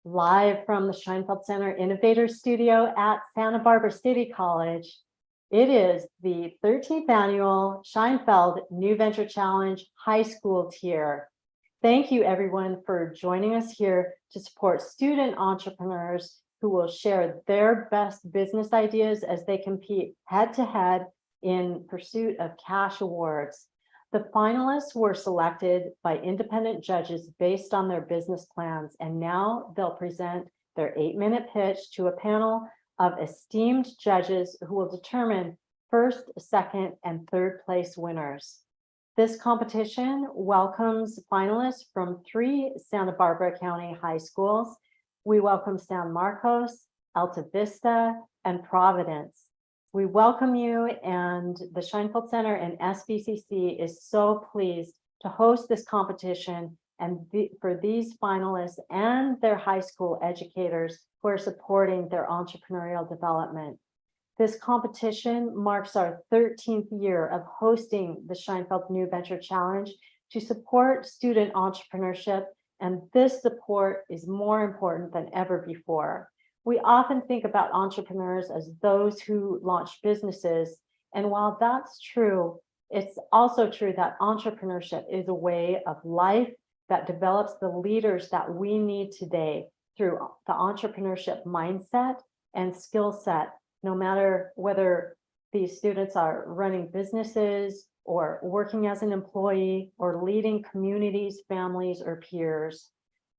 live from the Scheinfeld Center Innovator Studio at Santa Barbara City College. It is the 13th annual Scheinfeld New Venture Challenge High School Tier. Thank you everyone for joining us here to support student entrepreneurs who will share their best business ideas as they compete head-to-head in pursuit of cash awards. The finalists were selected by independent judges based on their business plans, and now they'll present their 8-minute pitch to a panel of esteemed judges who will determine first, second, and third place winners. This competition welcomes finalists from 3 Santa Barbara County high schools. We welcome San Marcos, Alta Vista, and Providence. We welcome you, and the Scheinfeld Center and SBCC is so pleased to host this competition and for these finalists and their high school educators who are supporting their entrepreneurial development. This competition marks our 13th year of hosting the Scheinfeld New Venture Challenge to support student entrepreneurship, and this support is more important than ever before. We often think about entrepreneurs as those who launch businesses, and while that's true, it's also true that entrepreneurship is a way of life that develops the leaders that we need today through the entrepreneurship mindset and skill set, no matter whether these students are running businesses or working as an employee or leading communities, families, or peers.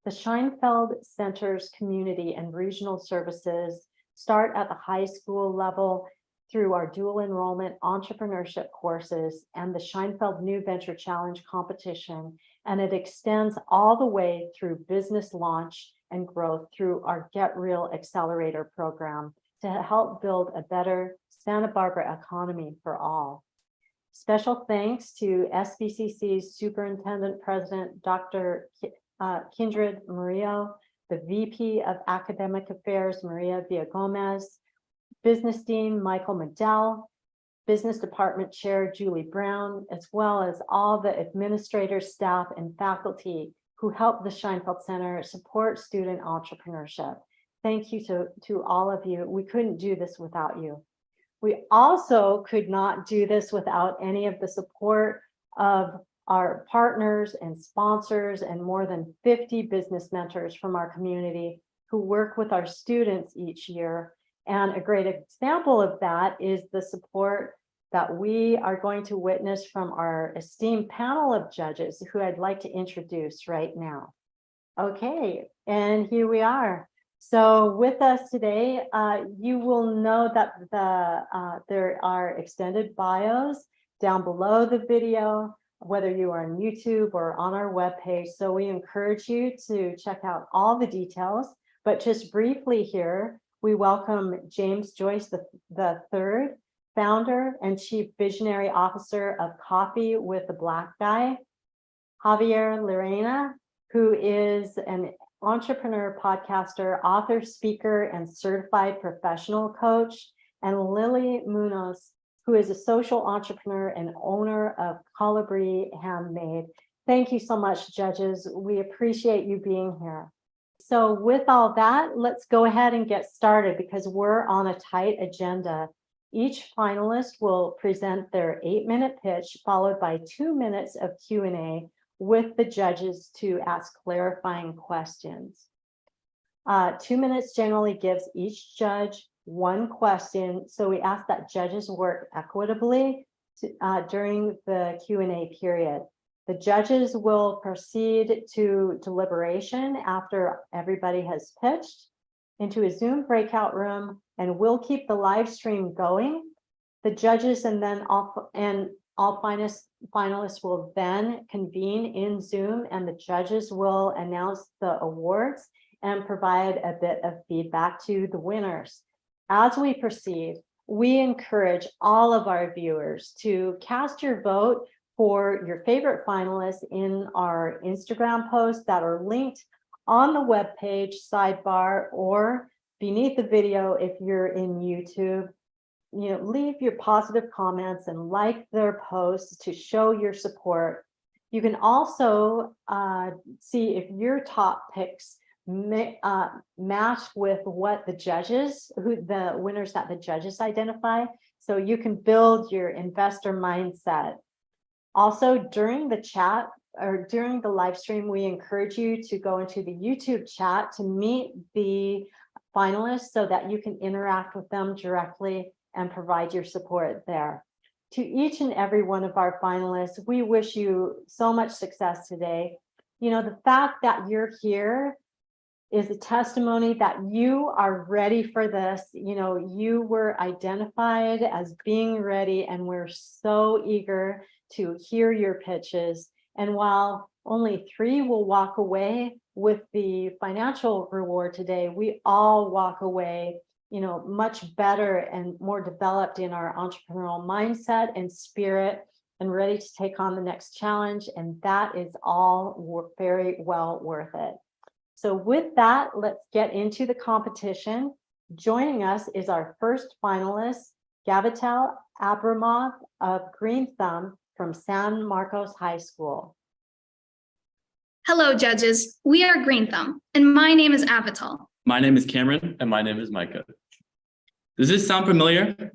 The Scheinfeld Center's community and regional services start at the high school level through our dual enrollment entrepreneurship courses and the Scheinfeld New Venture Challenge competition, and it extends all the way through business launch and growth through our Get Real Accelerator program to help build a better Santa Barbara economy for all. Special thanks to SBCC's Superintendent President, Dr. Kindred Murillo, the VP of Academic Affairs, Maria Villagomez, Business Dean Michael Medell, Business Department Chair Julie Brown, as well as all the administrators, staff, and faculty who help the Scheinfeld Center support student entrepreneurship. Thank you to all of you. We couldn't do this without you. We also could not do this without any of the support of our partners and sponsors and more than 50 business mentors from our community who work with our students each year. And a great example of that is the support that we are going to witness from our esteemed panel of judges who I'd like to introduce right now. Okay, and here we are. So with us today, you will know that there are extended bios down below the video, whether you are on YouTube or on our webpage. So we encourage you to check out all the details. But just briefly here, we welcome James Joyce III, founder and chief visionary officer of Coffee with the Black Guy, Javier Llerena, who is an entrepreneur, podcaster, author, speaker, and certified professional coach, and Lily Munoz, who is a social entrepreneur and owner of Colibri Handmade. Thank you so much, judges. We appreciate you being here. So with all that, let's go ahead and get started because we're on a tight agenda. Each finalist will present their 8-minute pitch, followed by 2 minutes of Q&A with the judges to ask clarifying questions. 2 minutes generally gives each judge 1 question, so we ask that judges work equitably during the Q&A period. The judges will proceed to deliberation after everybody has pitched into a Zoom breakout room, and we'll keep the live stream going. The judges and then all finalists will then convene in Zoom, and the judges will announce the awards and provide a bit of feedback to the winners. As we proceed, we encourage all of our viewers to cast your vote for your favorite finalists in our Instagram posts that are linked on the webpage sidebar or beneath the video if you're in YouTube. Leave your positive comments and like their posts to show your support. You can also see if your top picks match with what the winners that the judges identify. So you can build your investor mindset. Also, during the chat or during the live stream, we encourage you to go into the YouTube chat to meet the finalists so that you can interact with them directly and provide your support there. To each and every one of our finalists, we wish you so much success today. You know, the fact that you're here is a testimony that you are ready for this. You know, you were identified as being ready, and we're so eager to hear your pitches. And while only 3 will walk away with the financial reward today, we all walk away, you know, much better and more developed in our entrepreneurial mindset and spirit, and ready to take on the next challenge. And that is all very well worth it. So with that, let's get into the competition. Joining us is our first finalist, Gavitel Abramov of Green Thumb from San Marcos High School. Hello, judges. We are Green Thumb, and my name is Avatal. My name is Cameron, and my name is Micah. Does this sound familiar?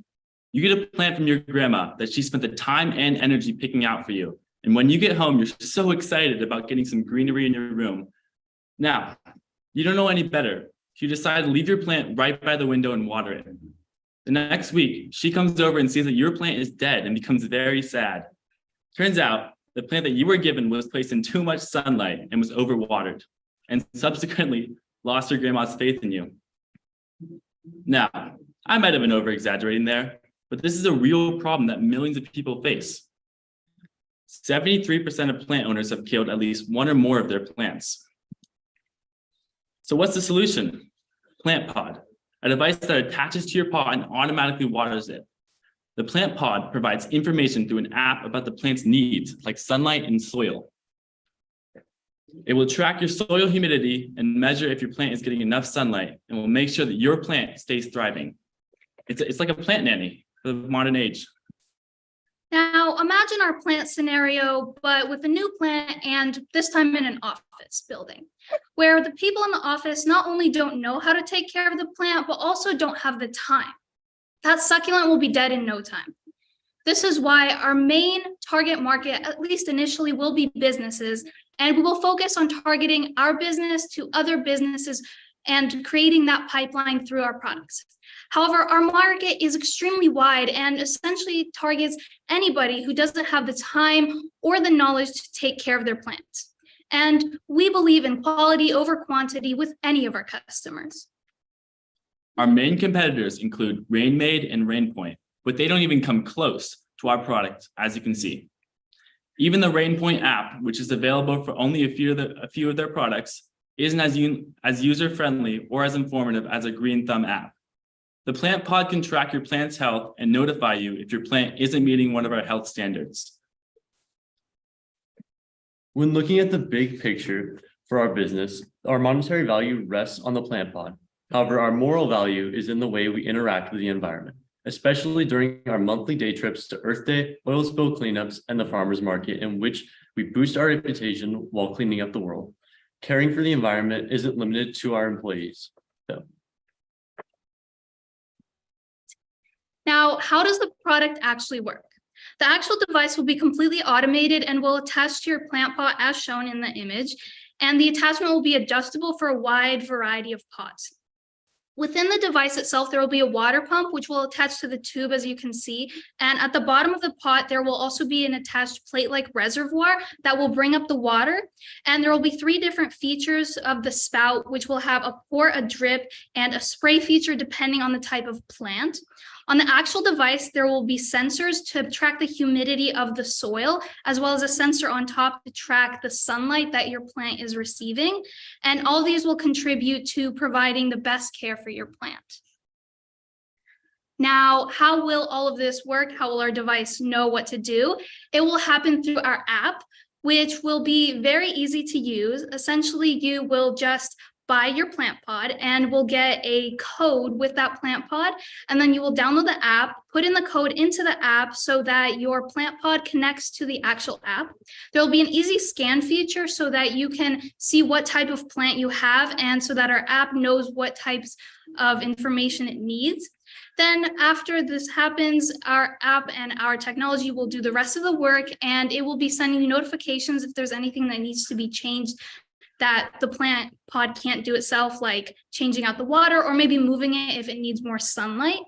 You get a plant from your grandma that she spent the time and energy picking out for you. And when you get home, you're so excited about getting some greenery in your room. Now, you don't know any better. You decide to leave your plant right by the window and water it. The next week, she comes over and sees that your plant is dead and becomes very sad. Turns out, the plant that you were given was placed in too much sunlight and was overwatered, and subsequently lost your grandma's faith in you. Now, I might have been over-exaggerating there, but this is a real problem that millions of people face. 73% of plant owners have killed at least one or more of their plants. So what's the solution? Plant Pod, a device that attaches to your pot and automatically waters it. The Plant Pod provides information through an app about the plant's needs, like sunlight and soil. It will track your soil humidity and measure if your plant is getting enough sunlight, and will make sure that your plant stays thriving. It's like a plant nanny for the modern age. Now, imagine our plant scenario, but with a new plant, and this time in an office building, where the people in the office not only don't know how to take care of the plant, but also don't have the time. That succulent will be dead in no time. This is why our main target market, at least initially, will be businesses, and we will focus on targeting our business to other businesses and creating that pipeline through our products. However, our market is extremely wide and essentially targets anybody who doesn't have the time or the knowledge to take care of their plants. And we believe in quality over quantity with any of our customers. Our main competitors include Rainmade and Rainpoint, but they don't even come close to our product, as you can see. Even the Rainpoint app, which is available for only a few of their products, isn't as user-friendly or as informative as a Green Thumb app. The Plant Pod can track your plant's health and notify you if your plant isn't meeting one of our health standards. When looking at the big picture for our business, our monetary value rests on the Plant Pod. However, our moral value is in the way we interact with the environment, especially during our monthly day trips to Earth Day, oil spill cleanups, and the farmers market, in which we boost our reputation while cleaning up the world. Caring for the environment isn't limited to our employees. Now, how does the product actually work? The actual device will be completely automated and will attach to your plant pot as shown in the image, and the attachment will be adjustable for a wide variety of pots. Within the device itself, there will be a water pump, which will attach to the tube, as you can see. And at the bottom of the pot, there will also be an attached plate-like reservoir that will bring up the water. And there will be 3 different features of the spout, which will have a pour, a drip, and a spray feature depending on the type of plant. On the actual device, there will be sensors to track the humidity of the soil, as well as a sensor on top to track the sunlight that your plant is receiving. And all these will contribute to providing the best care for your plant. Now, how will all of this work? How will our device know what to do? It will happen through our app, which will be very easy to use. Essentially, you will just buy your plant pod and will get a code with that plant pod. And then you will download the app, put in the code into the app so that your plant pod connects to the actual app. There will be an easy scan feature so that you can see what type of plant you have and so that our app knows what types of information it needs. Then after this happens, our app and our technology will do the rest of the work, and it will be sending you notifications if there's anything that needs to be changed that the plant pod can't do itself, like changing out the water or maybe moving it if it needs more sunlight.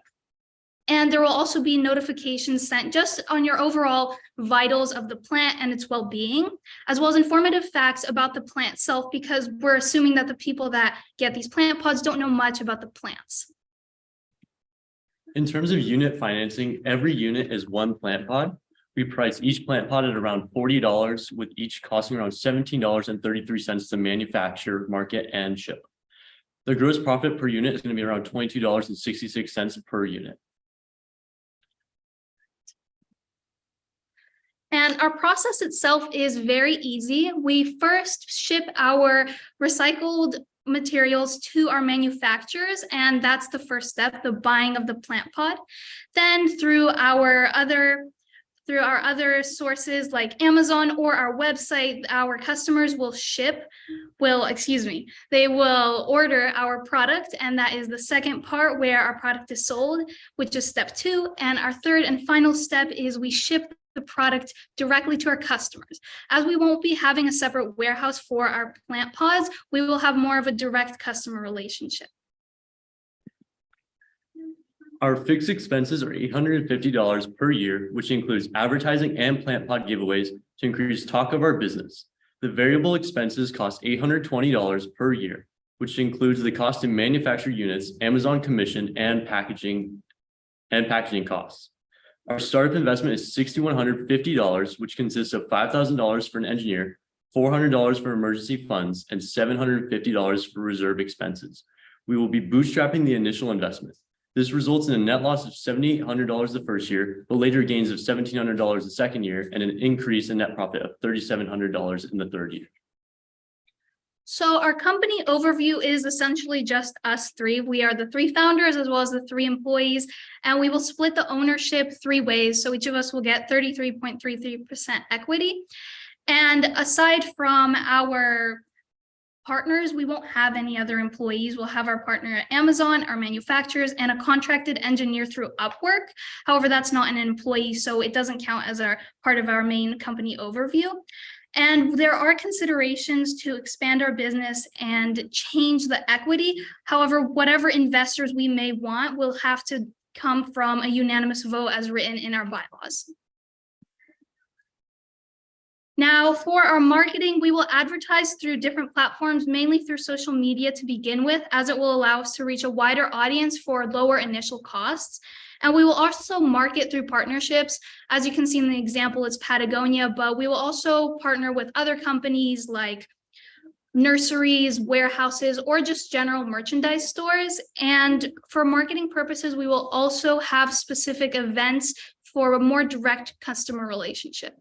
And there will also be notifications sent just on your overall vitals of the plant and its well-being, as well as informative facts about the plant itself, because we're assuming that the people that get these plant pods don't know much about the plants. In terms of unit financing, every unit is one plant pod. We price each plant pod at around $40, with each costing around $17.33 to manufacture, market, and ship. The gross profit per unit is going to be around $22.66 per unit. And our process itself is very easy. We first ship our recycled materials to our manufacturers, and that's the first step, the buying of the plant pod. Then through our other sources like Amazon or our website, our customers will they will order our product, and that is the second part where our product is sold, which is step 2. And our third and final step is we ship the product directly to our customers. As we won't be having a separate warehouse for our plant pods, we will have more of a direct customer relationship. Our fixed expenses are $850 per year, which includes advertising and plant pod giveaways to increase talk of our business. The variable expenses cost $820 per year, which includes the cost to manufacture units, Amazon commission, and packaging costs. Our startup investment is $6,150, which consists of $5,000 for an engineer, $400 for emergency funds, and $750 for reserve expenses. We will be bootstrapping the initial investment. This results in a net loss of $7,800 the first year, but later gains of $1,700 the second year, and an increase in net profit of $3,700 in the third year. So our company overview is essentially just us three. We are the 3 founders as well as the 3 employees, and we will split the ownership 3 ways. So each of us will get 33.33% equity. And aside from our partners, we won't have any other employees. We'll have our partner at Amazon, our manufacturers, and a contracted engineer through Upwork. However, that's not an employee, so it doesn't count as our part of our main company overview. And there are considerations to expand our business and change the equity. However, whatever investors we may want will have to come from a unanimous vote as written in our bylaws. Now, for our marketing, we will advertise through different platforms, mainly through social media to begin with, as it will allow us to reach a wider audience for lower initial costs. And we will also market through partnerships. As you can see in the example, it's Patagonia, but we will also partner with other companies like nurseries, warehouses, or just general merchandise stores. And for marketing purposes, we will also have specific events for a more direct customer relationship.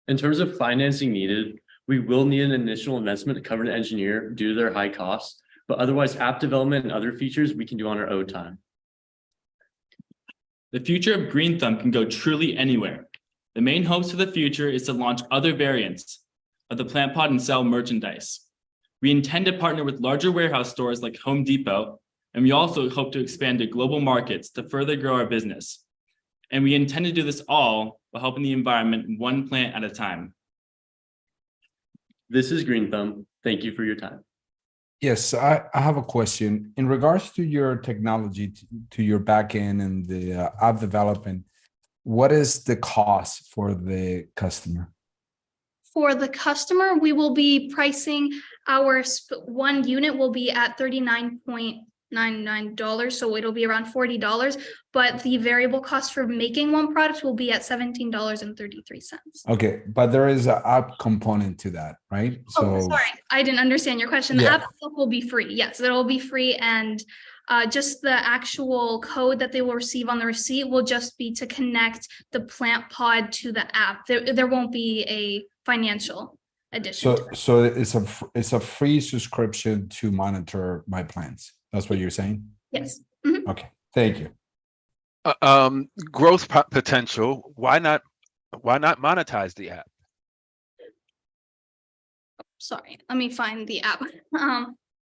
In terms of financing needed, we will need an initial investment to cover an engineer due to their high costs, but otherwise app development and other features we can do on our own time. The future of Green Thumb can go truly anywhere. The main hopes for the future is to launch other variants of the plant pod and sell merchandise. We intend to partner with larger warehouse stores like Home Depot, and we also hope to expand to global markets to further grow our business. And we intend to do this all while helping the environment 1 plant at a time. This is Green Thumb. Thank you for your time. Yes, I have a question. In regards to your technology, to your backend and the app development, what is the cost for the customer? For the customer, we will be pricing our 1 unit will be at $39.99, so it'll be around $40, but the variable cost for making 1 product will be at $17.33. Okay, but there is an app component to that, right? Oh, sorry, I didn't understand your question. The Yeah. app itself will be free. Yes, it will be free, and just the actual code that they will receive on the receipt will just be to connect the plant pod to the app. There won't be a financial addition to So it. it's a free subscription to monitor my plants. That's what you're saying? Yes. Mhm. Okay, thank you. Growth potential. Why not monetize the app? Sorry, let me find the app.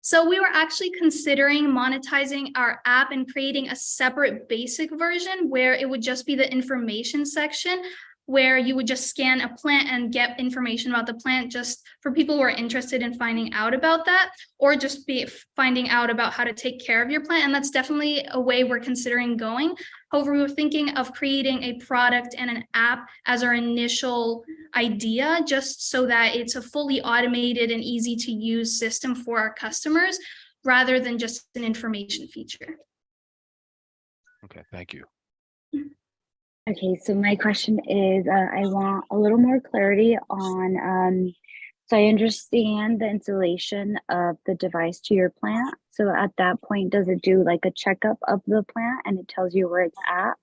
So we were actually considering monetizing our app and creating a separate basic version where it would just be the information section, where you would just scan a plant and get information about the plant, just for people who are interested in finding out about that, or just be finding out about how to take care of your plant. And that's definitely a way we're considering going. However, we were thinking of creating a product and an app as our initial idea, just so that it's a fully automated and easy to use system for our customers, rather than just an information feature. Okay, thank you. Okay, so my question is, I want a little more clarity on, so I understand the installation of the device to your plant. So at that point, does it do like a checkup of the plant and it tells you where it's at?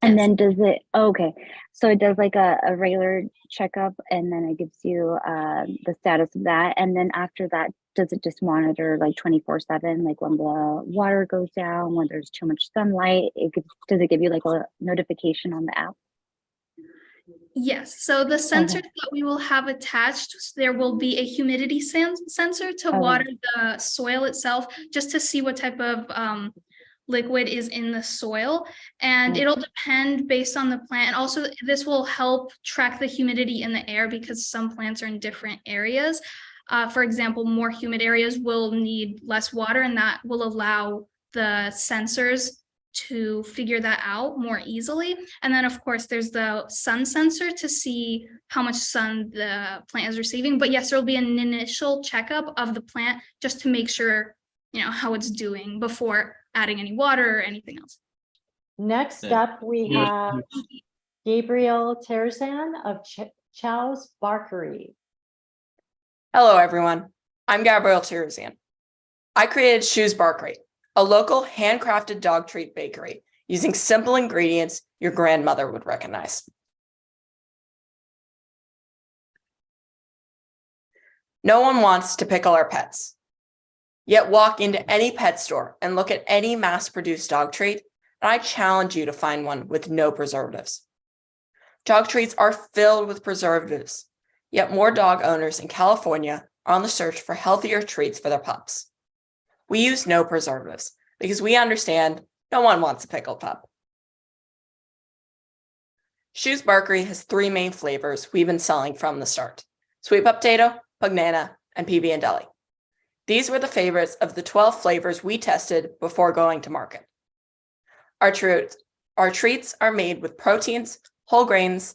And Yes. then does it, okay, so it does like a regular checkup and then it gives you the status of that. And then after that, does it just monitor like 24/7, like when the water goes down, when there's too much sunlight, does it give you like a notification on the app? Yes, so the sensors that we will have attached, there will be a humidity sensor to water the soil itself, just to see what type of liquid is in the soil. And it'll depend based on the plant. And also this will help track the humidity in the air, because some plants are in different areas. For example, more humid areas will need less water, and that will allow the sensors to figure that out more easily. And then of course there's the sun sensor to see how much sun the plant is receiving. But yes, there'll be an initial checkup of the plant just to make sure, how it's doing before adding any water or anything else. Next Yeah. up, we have Gabriel Terzan of Chiao's Barkery. Hello, everyone. I'm Gabrielle Terzan. I created Shoes Barkery, a local handcrafted dog treat bakery using simple ingredients your grandmother would recognize. No one wants to pickle our pets. Yet walk into any pet store and look at any mass-produced dog treat, and I challenge you to find one with no preservatives. Dog treats are filled with preservatives, yet more dog owners in California are on the search for healthier treats for their pups. We use no preservatives because we understand no one wants a pickled pup. Shoes Barkery has 3 main flavors we've been selling from the start: sweet potato, pugnana, and PB and deli. These were the favorites of the 12 flavors we tested before going to market. Our treats are made with proteins, whole grains,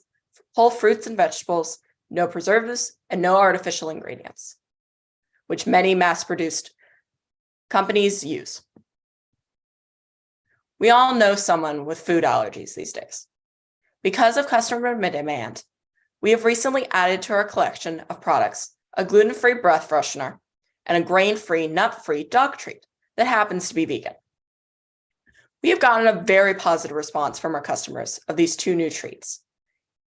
whole fruits and vegetables, no preservatives, and no artificial ingredients, which many mass-produced companies use. We all know someone with food allergies these days. Because of customer demand, we have recently added to our collection of products a gluten-free breath freshener and a grain-free, nut-free dog treat that happens to be vegan. We have gotten a very positive response from our customers of these 2 new treats.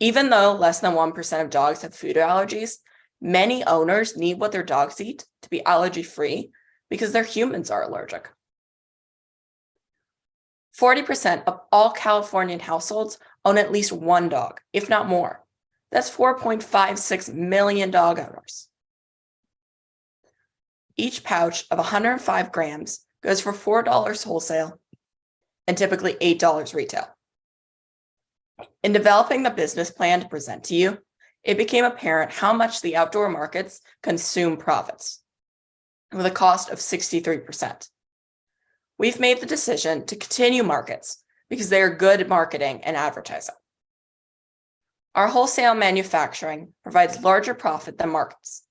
Even though less than 1% of dogs have food allergies, many owners need what their dogs eat to be allergy-free because their humans are allergic. 40% of all Californian households own at least 1 dog, if not more. That's 4.56 million dog owners. Each pouch of 105 grams goes for $4 wholesale and typically $8 retail. In developing the business plan to present to you, it became apparent how much the outdoor markets consume profits, with a cost of 63%. We've made the decision to continue markets because they are good at marketing and advertising. Our wholesale manufacturing provides larger profit than markets.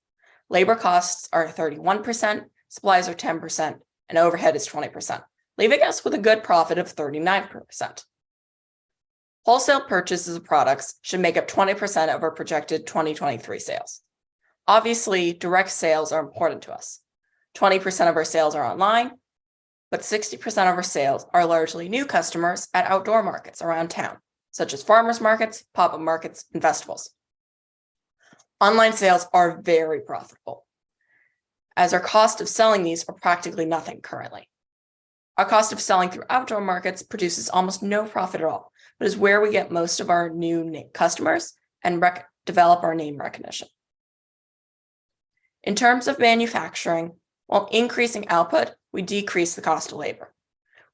Labor costs are 31%, supplies are 10%, and overhead is 20%, leaving us with a good profit of 39%. Wholesale purchases of products should make up 20% of our projected 2023 sales. Obviously, direct sales are important to us. 20% of our sales are online, but 60% of our sales are largely new customers at outdoor markets around town, such as farmers markets, pop-up markets, and festivals. Online sales are very profitable, as our cost of selling these are practically nothing currently. Our cost of selling through outdoor markets produces almost no profit at all, but is where we get most of our new customers and develop our name recognition. In terms of manufacturing, while increasing output, we decrease the cost of labor.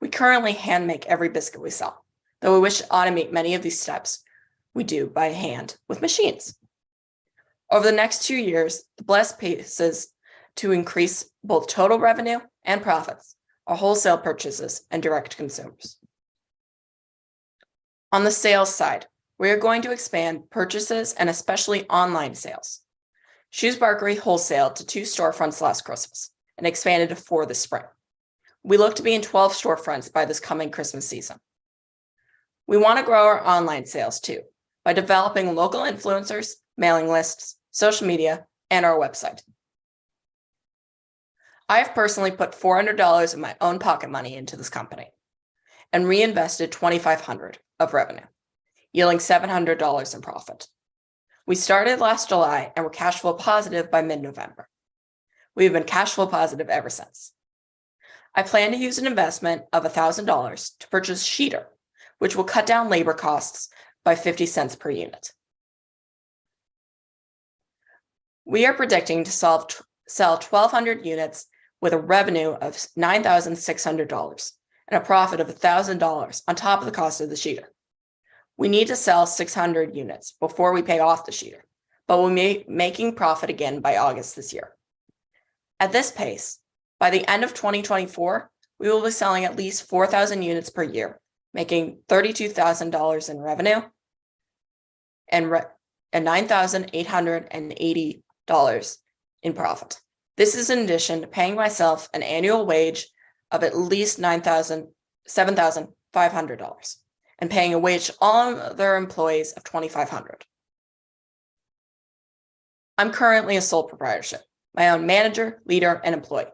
We currently hand make every biscuit we sell, though we wish to automate many of these steps we do by hand with machines. Over the next 2 years, the blessed paces to increase both total revenue and profits are wholesale purchases and direct to consumers. On the sales side, we are going to expand purchases and especially online sales. Shoes Barkery wholesaled to 2 storefronts last Christmas and expanded to 4 this spring. We look to be in 12 storefronts by this coming Christmas season. We want to grow our online sales too by developing local influencers, mailing lists, social media, and our website. I have personally put $400 of my own pocket money into this company and reinvested $2,500 of revenue, yielding $700 in profit. We started last July and were cash flow positive by mid-November. We've been cash flow positive ever since. I plan to use an investment of $1,000 to purchase sheeter, which will cut down labor costs by 50 cents per unit. We are predicting to sell 1,200 units with a revenue of $9,600 and a profit of $1,000 on top of the cost of the sheeter. We need to sell 600 units before we pay off the sheeter, but we'll be making profit again by August this year. At this pace, by the end of 2024, we will be selling at least 4,000 units per year, making $32,000 in revenue and $9,880 in profit. This is in addition to paying myself an annual wage of at least $7,500 and paying a wage to all other employees of $2,500. I'm currently a sole proprietorship, my own manager, leader, and employee.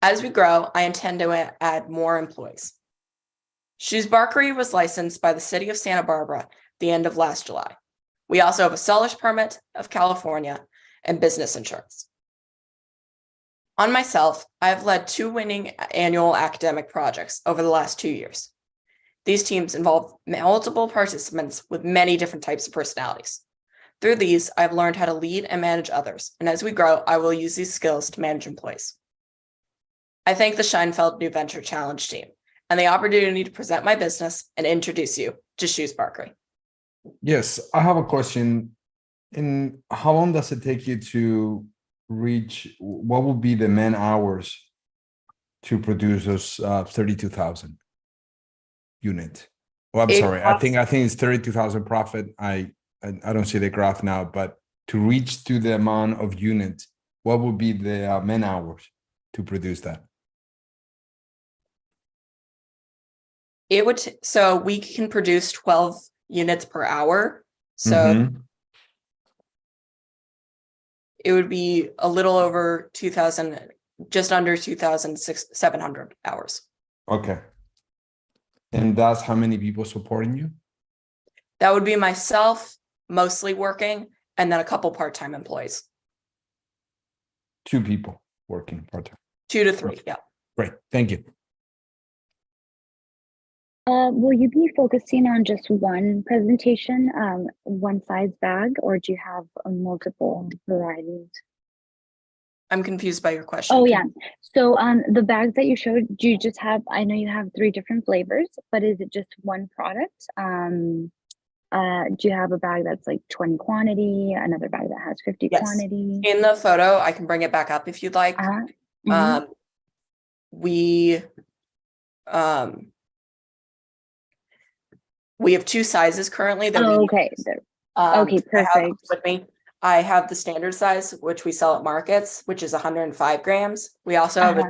As we grow, I intend to add more employees. Shoes Barkery was licensed by the city of Santa Barbara at the end of last July. We also have a seller's permit of California and business insurance. On myself, I have led 2 winning annual academic projects over the last 2 years. These teams involve multiple participants with many different types of personalities. Through these, I've learned how to lead and manage others, and as we grow, I will use these skills to manage employees. I thank the Scheinfeld New Venture Challenge team and the opportunity to present my business and introduce you to Shoes Barkery. Yes, I have a question. And how long does it take you to reach, what would be the man hours to produce those 32,000 units? Well, I'm sorry. I think it's 32,000 profit. I don't see the graph now, but to reach to the amount of units, what would be the man hours to produce that? It would, so we can produce 12 units per hour. So it would be a little over 2,000, just under 2,700 hours. Okay. And that's how many people supporting you? That would be myself, mostly working, and then a couple part-time employees. 2 people working part-time. 2 to 3, yeah. Great, thank you. Will you be focusing on just one presentation, one size bag, or do you have multiple varieties? I'm confused by your question. Oh yeah. So the bags that you showed, do you just have, I know you have 3 different flavors, but is it just one product? Do you have a bag that's like 20 quantity, another bag that has 50 Yes. quantity? In the photo, I can bring it back up if you'd like. We have 2 sizes currently. That okay. Okay, perfect. With me, I have the standard size, which we sell at markets, which is 105 grams. We also have a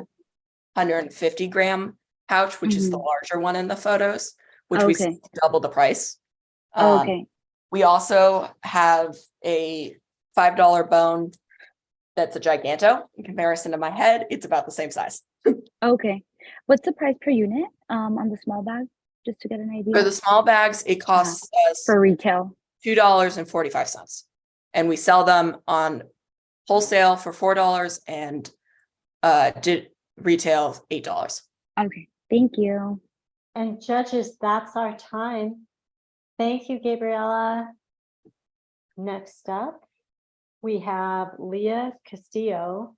150 gram pouch, which is the larger one in the photos, which we sell double the price. We also have a $5 bone that's a giganto. In comparison to my head, it's about the same size. Okay. What's the price per unit on the small bag? Just to get an idea. For the small bags, it costs us for retail $2.45. and we sell them on wholesale for $4 and retail $8. Okay, thank you. And judges, that's our time. Thank you, Gabriella. Next up, we have Leah Castillo,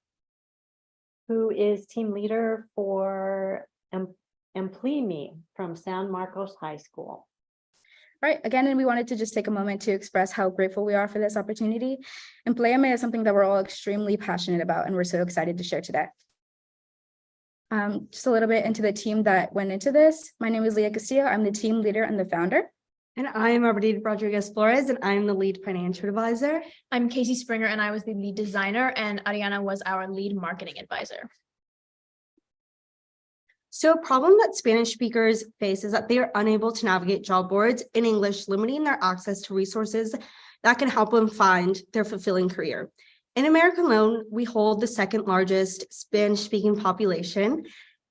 who is team leader for Emple Me from San Marcos High School. Right. Again, and we wanted to just take a moment to express how grateful we are for this opportunity. Emple Me is something that we're all extremely passionate about, and we're so excited to share today. Just a little bit into the team that went into this. My name is Leah Castillo. I'm the team leader and the founder. And I am Robertita Rodriguez Flores, and I'm the lead financial advisor. I'm Casey Springer, and I was the lead designer, and Ariana was our lead marketing advisor. So a problem that Spanish speakers face is that they are unable to navigate job boards in English, limiting their access to resources that can help them find their fulfilling career. In America alone, we hold the second largest Spanish-speaking population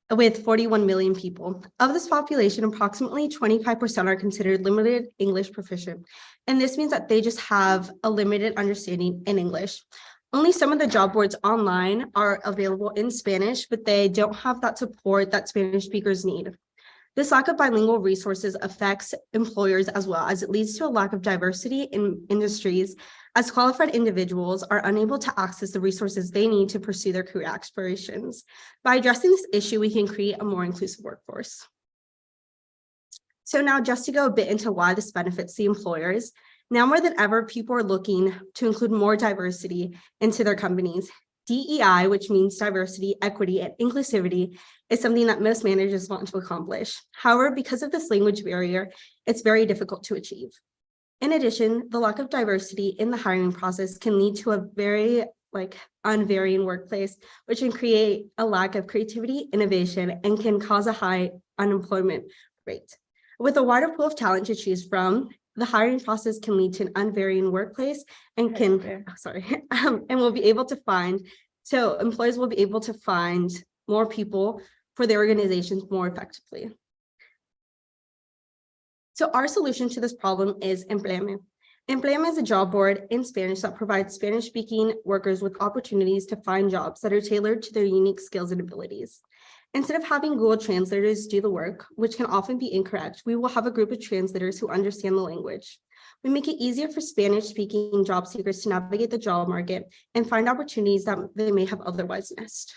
with 41 million people. Of this population, approximately 25% are considered limited English proficient. And this means that they just have a limited understanding in English. Only some of the job boards online are available in Spanish, but they don't have that support that Spanish speakers need. This lack of bilingual resources affects employers as well, as it leads to a lack of diversity in industries, as qualified individuals are unable to access the resources they need to pursue their career aspirations. By addressing this issue, we can create a more inclusive workforce. So now just to go a bit into why this benefits the employers, now more than ever, people are looking to include more diversity into their companies. DEI, which means diversity, equity, and inclusivity, is something that most managers want to accomplish. However, because of this language barrier, it's very difficult to achieve. In addition, the lack of diversity in the hiring process can lead to a very unvarying workplace, which can create a lack of creativity, innovation, and can cause a high unemployment rate. With a wider pool of talent to choose from, the hiring process can lead to an unvarying workplace and will be able to find, so employees will be able to find more people for their organizations more effectively. So our solution to this problem is Emple Me. Emple Me is a job board in Spanish that provides Spanish-speaking workers with opportunities to find jobs that are tailored to their unique skills and abilities. Instead of having Google translators do the work, which can often be incorrect, we will have a group of translators who understand the language. We make it easier for Spanish-speaking job seekers to navigate the job market and find opportunities that they may have otherwise missed.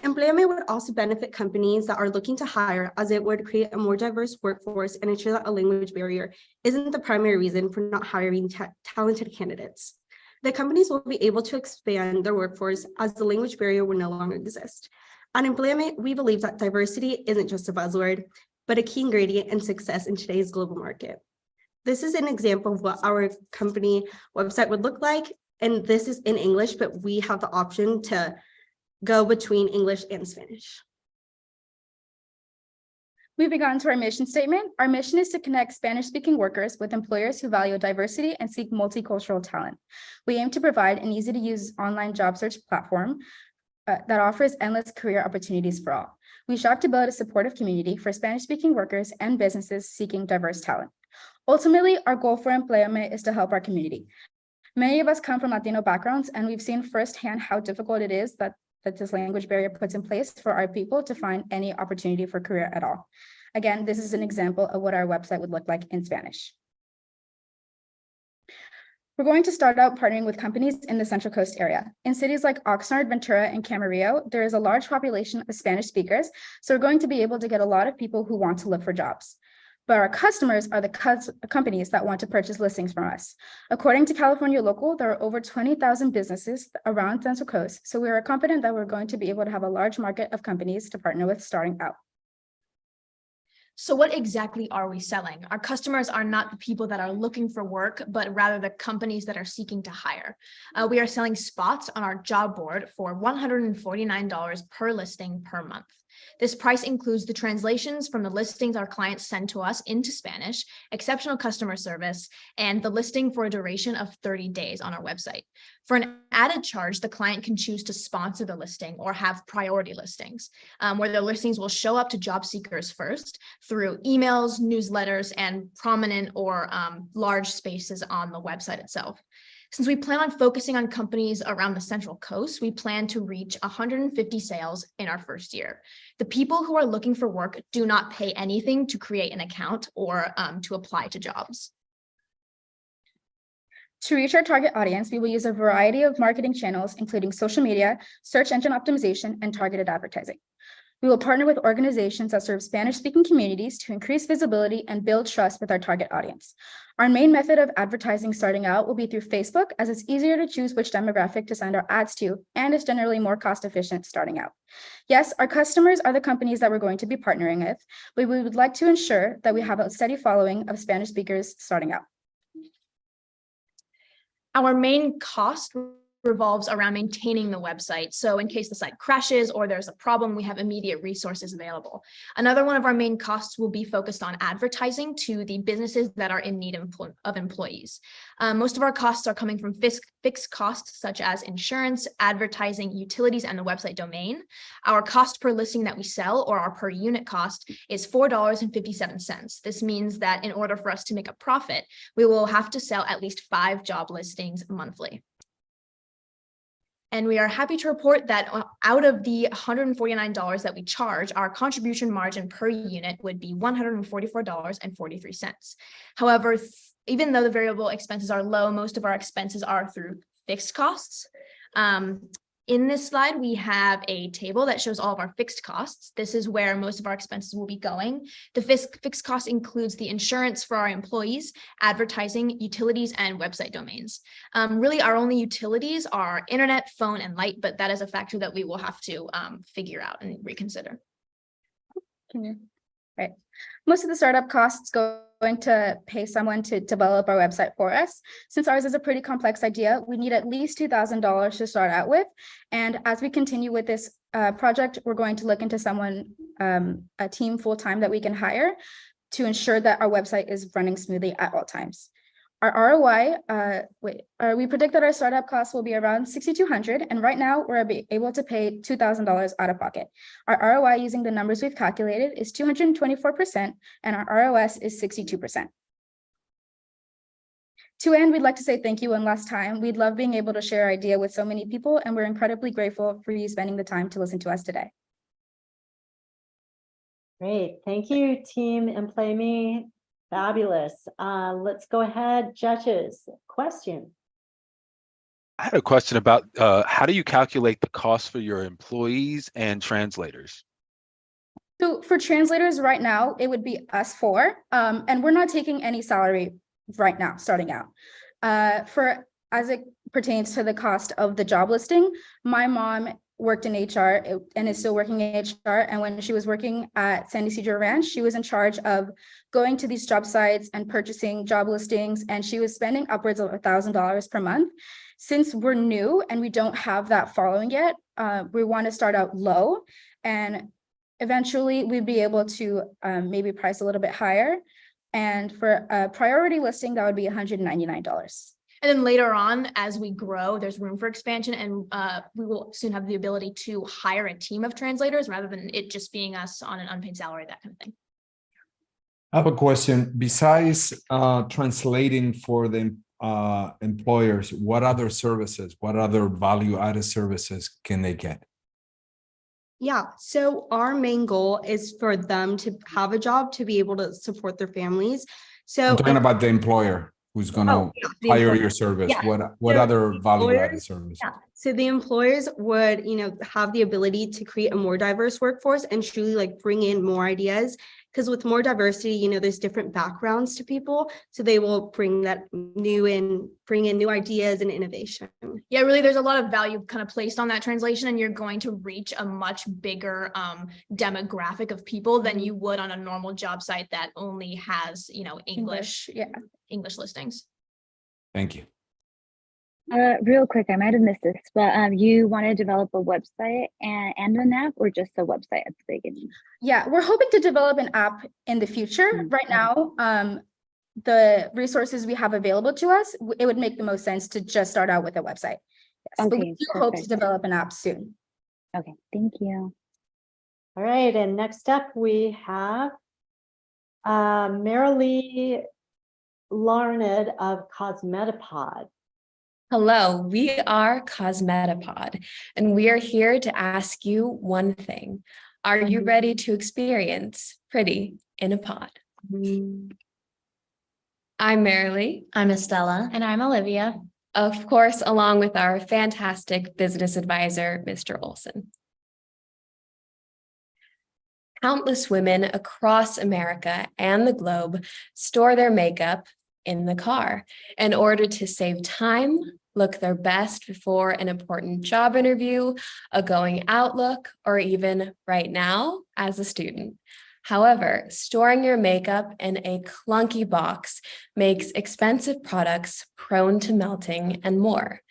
Emple Me would also benefit companies that are looking to hire, as it would create a more diverse workforce and ensure that a language barrier isn't the primary reason for not hiring talented candidates. The companies will be able to expand their workforce as the language barrier will no longer exist. At Emple Me, we believe that diversity isn't just a buzzword, but a key ingredient in success in today's global market. This is an example of what our company website would look like, and this is in English, but we have the option to go between English and Spanish. Moving on to our mission statement. Our mission is to connect Spanish-speaking workers with employers who value diversity and seek multicultural talent. We aim to provide an easy-to-use online job search platform that offers endless career opportunities for all. We strive to build a supportive community for Spanish-speaking workers and businesses seeking diverse talent. Ultimately, our goal for Emple Me is to help our community. Many of us come from Latino backgrounds, and we've seen firsthand how difficult it is that this language barrier puts in place for our people to find any opportunity for career at all. Again, this is an example of what our website would look like in Spanish. We're going to start out partnering with companies in the Central Coast area. In cities like Oxnard, Ventura, and Camarillo, there is a large population of Spanish speakers, so we're going to be able to get a lot of people who want to look for jobs. But our customers are the companies that want to purchase listings from us. According to California Local, there are over 20,000 businesses around Central Coast, so we are confident that we're going to be able to have a large market of companies to partner with starting out. So what exactly are we selling? Our customers are not the people that are looking for work, but rather the companies that are seeking to hire. We are selling spots on our job board for $149 per listing per month. This price includes the translations from the listings our clients send to us into Spanish, exceptional customer service, and the listing for a duration of 30 days on our website. For an added charge, the client can choose to sponsor the listing or have priority listings, where the listings will show up to job seekers first through emails, newsletters, and prominent or large spaces on the website itself. Since we plan on focusing on companies around the Central Coast, we plan to reach 150 sales in our first year. The people who are looking for work do not pay anything to create an account or to apply to jobs. To reach our target audience, we will use a variety of marketing channels, including social media, search engine optimization, and targeted advertising. We will partner with organizations that serve Spanish-speaking communities to increase visibility and build trust with our target audience. Our main method of advertising starting out will be through Facebook, as it's easier to choose which demographic to send our ads to, and it's generally more cost-efficient starting out. Yes, our customers are the companies that we're going to be partnering with, but we would like to ensure that we have a steady following of Spanish speakers starting out. Our main cost revolves around maintaining the website. So in case the site crashes or there's a problem, we have immediate resources available. Another one of our main costs will be focused on advertising to the businesses that are in need of employees. Most of our costs are coming from fixed costs such as insurance, advertising, utilities, and the website domain. Our cost per listing that we sell, or our per unit cost, is $4.57. This means that in order for us to make a profit, we will have to sell at least 5 job listings monthly. And we are happy to report that out of the $149 that we charge, our contribution margin per unit would be $144.43. However, even though the variable expenses are low, most of our expenses are through fixed costs. In this slide, we have a table that shows all of our fixed costs. This is where most of our expenses will be going. The fixed cost includes the insurance for our employees, advertising, utilities, and website domains. Really, our only utilities are internet, phone, and light, but that is a factor that we will have to figure out and reconsider. Right. Most of the startup costs going to pay someone to develop our website for us. Since ours is a pretty complex idea, we need at least $2,000 to start out with. And as we continue with this project, we're going to look into someone, a team full-time that we can hire to ensure that our website is running smoothly at all times. Our ROI, we predict that our startup costs will be around $6,200, and right now we're able to pay $2,000 out of pocket. Our ROI using the numbers we've calculated is 224%, and our ROS is 62%. To end, we'd like to say thank you one last time. We'd love being able to share our idea with so many people, and we're incredibly grateful for you spending the time to listen to us today. Great. Thank you, team Emple Me. Fabulous. Let's go ahead. Judges, question. I had a question about how do you calculate the cost for your employees and translators? So for translators right now, it would be us 4, and we're not taking any salary right now, starting out. As it pertains to the cost of the job listing, my mom worked in HR and is still working in HR. And when she was working at San Ysidro Ranch, she was in charge of going to these job sites and purchasing job listings, and she was spending upwards of $1,000 per month. Since we're new and we don't have that following yet, we want to start out low, and eventually we'd be able to maybe price a little bit higher. And for a priority listing, that would be $199. And then later on, as we grow, there's room for expansion, and we will soon have the ability to hire a team of translators rather than it just being us on an unpaid salary, that kind of thing. I have a question. Besides translating for the employers, what other services, what other value-added services can they get? Yeah, so our main goal is for them to have a job to be able to support their families. So I'm talking about the employer who's going to hire your service. Yeah. What So other value-added employers- service? Yeah. So the employers would, have the ability to create a more diverse workforce and truly bring in more ideas. Because with more diversity, there's different backgrounds to people. So they will bring in new ideas and innovation. Yeah, really, there's a lot of value kind of placed on that translation, and you're going to reach a much bigger demographic of people than you would on a normal job site that only has, English listings. Thank you. Real quick, I might have missed this, but you want to develop a website and an app, or just a website at the beginning? Yeah, we're hoping to develop an app in the future. Right now, the resources we have available to us, it would make the most sense to just start out with a website. Yes, but we do hope to develop an app soon. Okay, thank you. All right, and next up we have Marilee Larned of Cosmetapod. Hello, we are Cosmetapod, and we are here to ask you one thing. Are you ready to experience pretty in a pod? I'm Marilee. I'm Estella. And I'm Olivia. Of course, along with our fantastic business advisor, Mr. Olson. Countless women across America and the globe store their makeup in the car in order to save time, look their best before an important job interview, a going out look, or even right now as a student. However, storing your makeup in a clunky box makes expensive products prone to melting and more.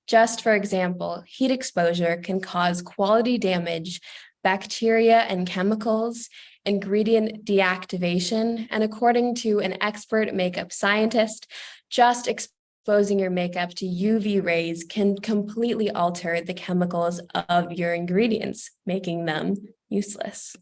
Just for example, heat exposure can cause quality damage, bacteria and chemicals, ingredient deactivation, and according to an expert makeup scientist, just exposing your makeup to UV rays can completely alter the chemicals of your ingredients, making them useless.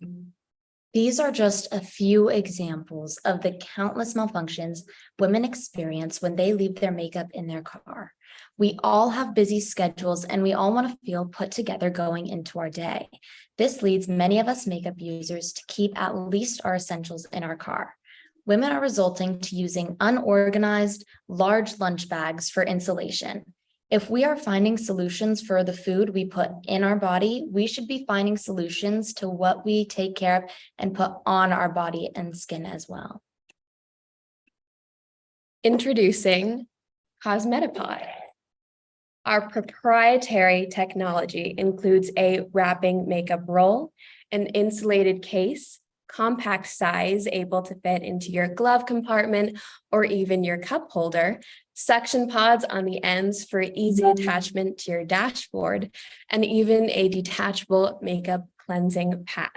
These are just a few examples of the countless malfunctions women experience when they leave their makeup in their car. We all have busy schedules and we all want to feel put together going into our day. This leads many of us makeup users to keep at least our essentials in our car. Women are resulting to using unorganized, large lunch bags for insulation. If we are finding solutions for the food we put in our body, we should be finding solutions to what we take care of and put on our body and skin as well. Introducing Cosmetapod. Our proprietary technology includes a wrapping makeup roll, an insulated case, compact size able to fit into your glove compartment or even your cup holder, suction pods on the ends for easy attachment to your dashboard, and even a detachable makeup cleansing pad.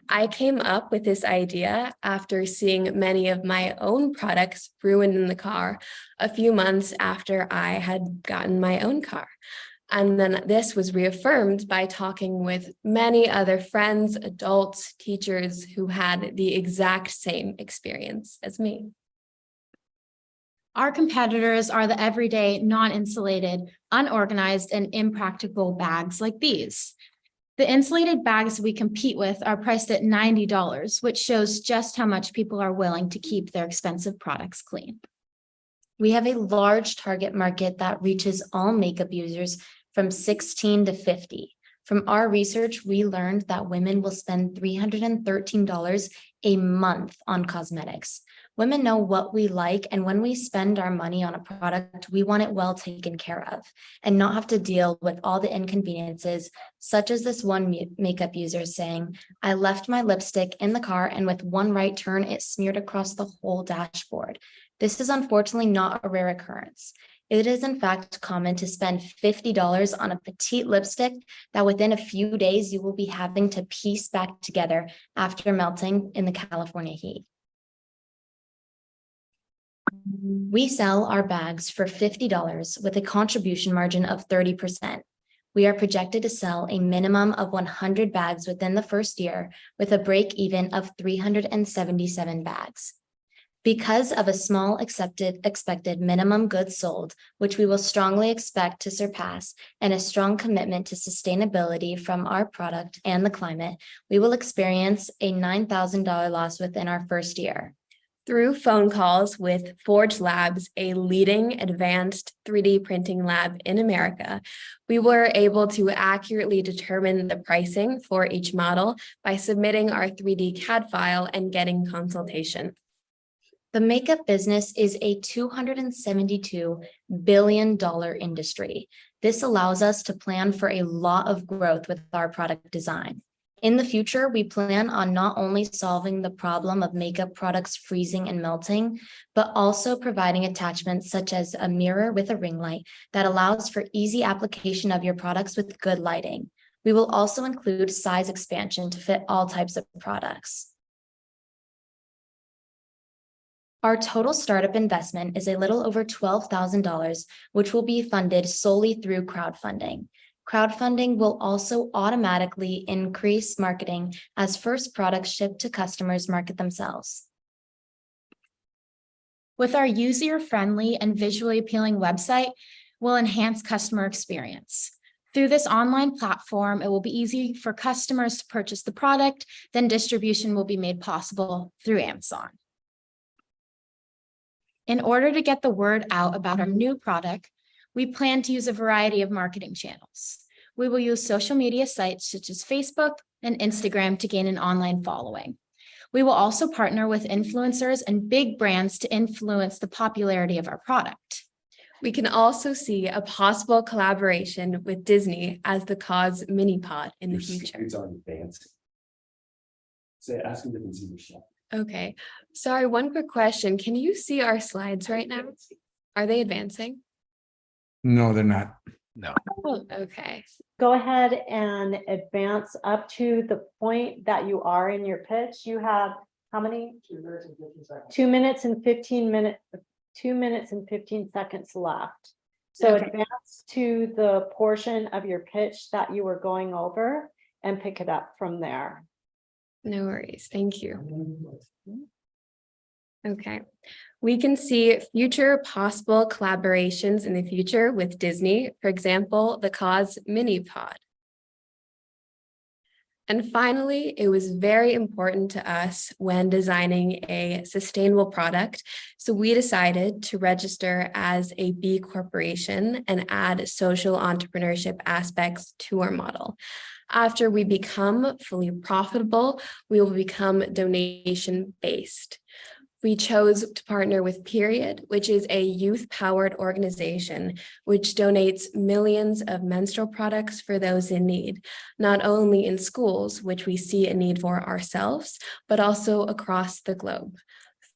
I came up with this idea after seeing many of my own products ruined in the car a few months after I had gotten my own car. And then this was reaffirmed by talking with many other friends, adults, teachers who had the exact same experience as me. Our competitors are the everyday, non-insulated, unorganized, and impractical bags like these. The insulated bags we compete with are priced at $90, which shows just how much people are willing to keep their expensive products clean. We have a large target market that reaches all makeup users from 16 to 50. From our research, we learned that women will spend $313 a month on cosmetics. Women know what we like, and when we spend our money on a product, we want it well taken care of and not have to deal with all the inconveniences, such as this one makeup user saying, "I left my lipstick in the car and with one right turn, it smeared across the whole dashboard." This is unfortunately not a rare occurrence. It is in fact common to spend $50 on a petite lipstick that within a few days you will be having to piece back together after melting in the California heat. We sell our bags for $50 with a contribution margin of 30%. We are projected to sell a minimum of 100 bags within the first year with a break even of 377 bags. Because of a small expected minimum goods sold, which we will strongly expect to surpass, and a strong commitment to sustainability from our product and the climate, we will experience a $9,000 loss within our first year. Through phone calls with Forge Labs, a leading advanced 3D printing lab in America, we were able to accurately determine the pricing for each model by submitting our 3D CAD file and getting consultation. The makeup business is a $272 billion industry. This allows us to plan for a lot of growth with our product design. In the future, we plan on not only solving the problem of makeup products freezing and melting, but also providing attachments such as a mirror with a ring light that allows for easy application of your products with good lighting. We will also include size expansion to fit all types of products. Our total startup investment is a little over $12,000, which will be funded solely through crowdfunding. Crowdfunding will also automatically increase marketing as first products shipped to customers market themselves. With our user-friendly and visually appealing website, will enhance customer experience. Through this online platform, it will be easy for customers to purchase the product, then distribution will be made possible through Amazon. In order to get the word out about our new product, we plan to use a variety of marketing channels. We will use social media sites such as Facebook and Instagram to gain an online following. We will also partner with influencers and big brands to influence the popularity of our product. We can also see a possible collaboration with Disney as the Cosmetapod in the future. It's on advancing. Say, ask him to conceive yourself. Okay, sorry, one quick question. Can you see our slides right now? Are they advancing? No, they're not. No. Oh, okay. Go ahead and advance up to the point that you are in your pitch. You have how many? 2 minutes and 15 seconds. 2 minutes and 15 minutes, 2 minutes and 15 seconds left. So Okay. advance to the portion of your pitch that you were going over and pick it up from there. No worries. Thank you. Okay. We can see future possible collaborations in the future with Disney, for example, the Cosmetapod. And finally, it was very important to us when designing a sustainable product. So we decided to register as a B Corporation and add social entrepreneurship aspects to our model. After we become fully profitable, we will become donation-based. We chose to partner with Period, which is a youth-powered organization which donates millions of menstrual products for those in need, not only in schools, which we see a need for ourselves, but also across the globe.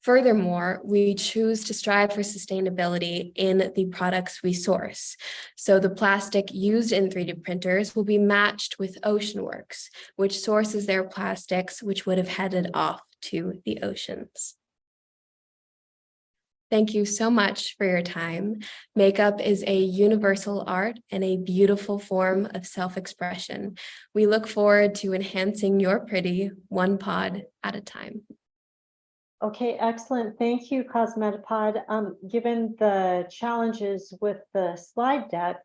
Furthermore, we choose to strive for sustainability in the products we source. So the plastic used in 3D printers will be matched with Oceanworks, which sources their plastics, which would have headed off to the oceans. Thank you so much for your time. Makeup is a universal art and a beautiful form of self-expression. We look forward to enhancing your pretty one pod at a time. Okay, excellent. Thank you, Cosmetapod. Given the challenges with the slide deck,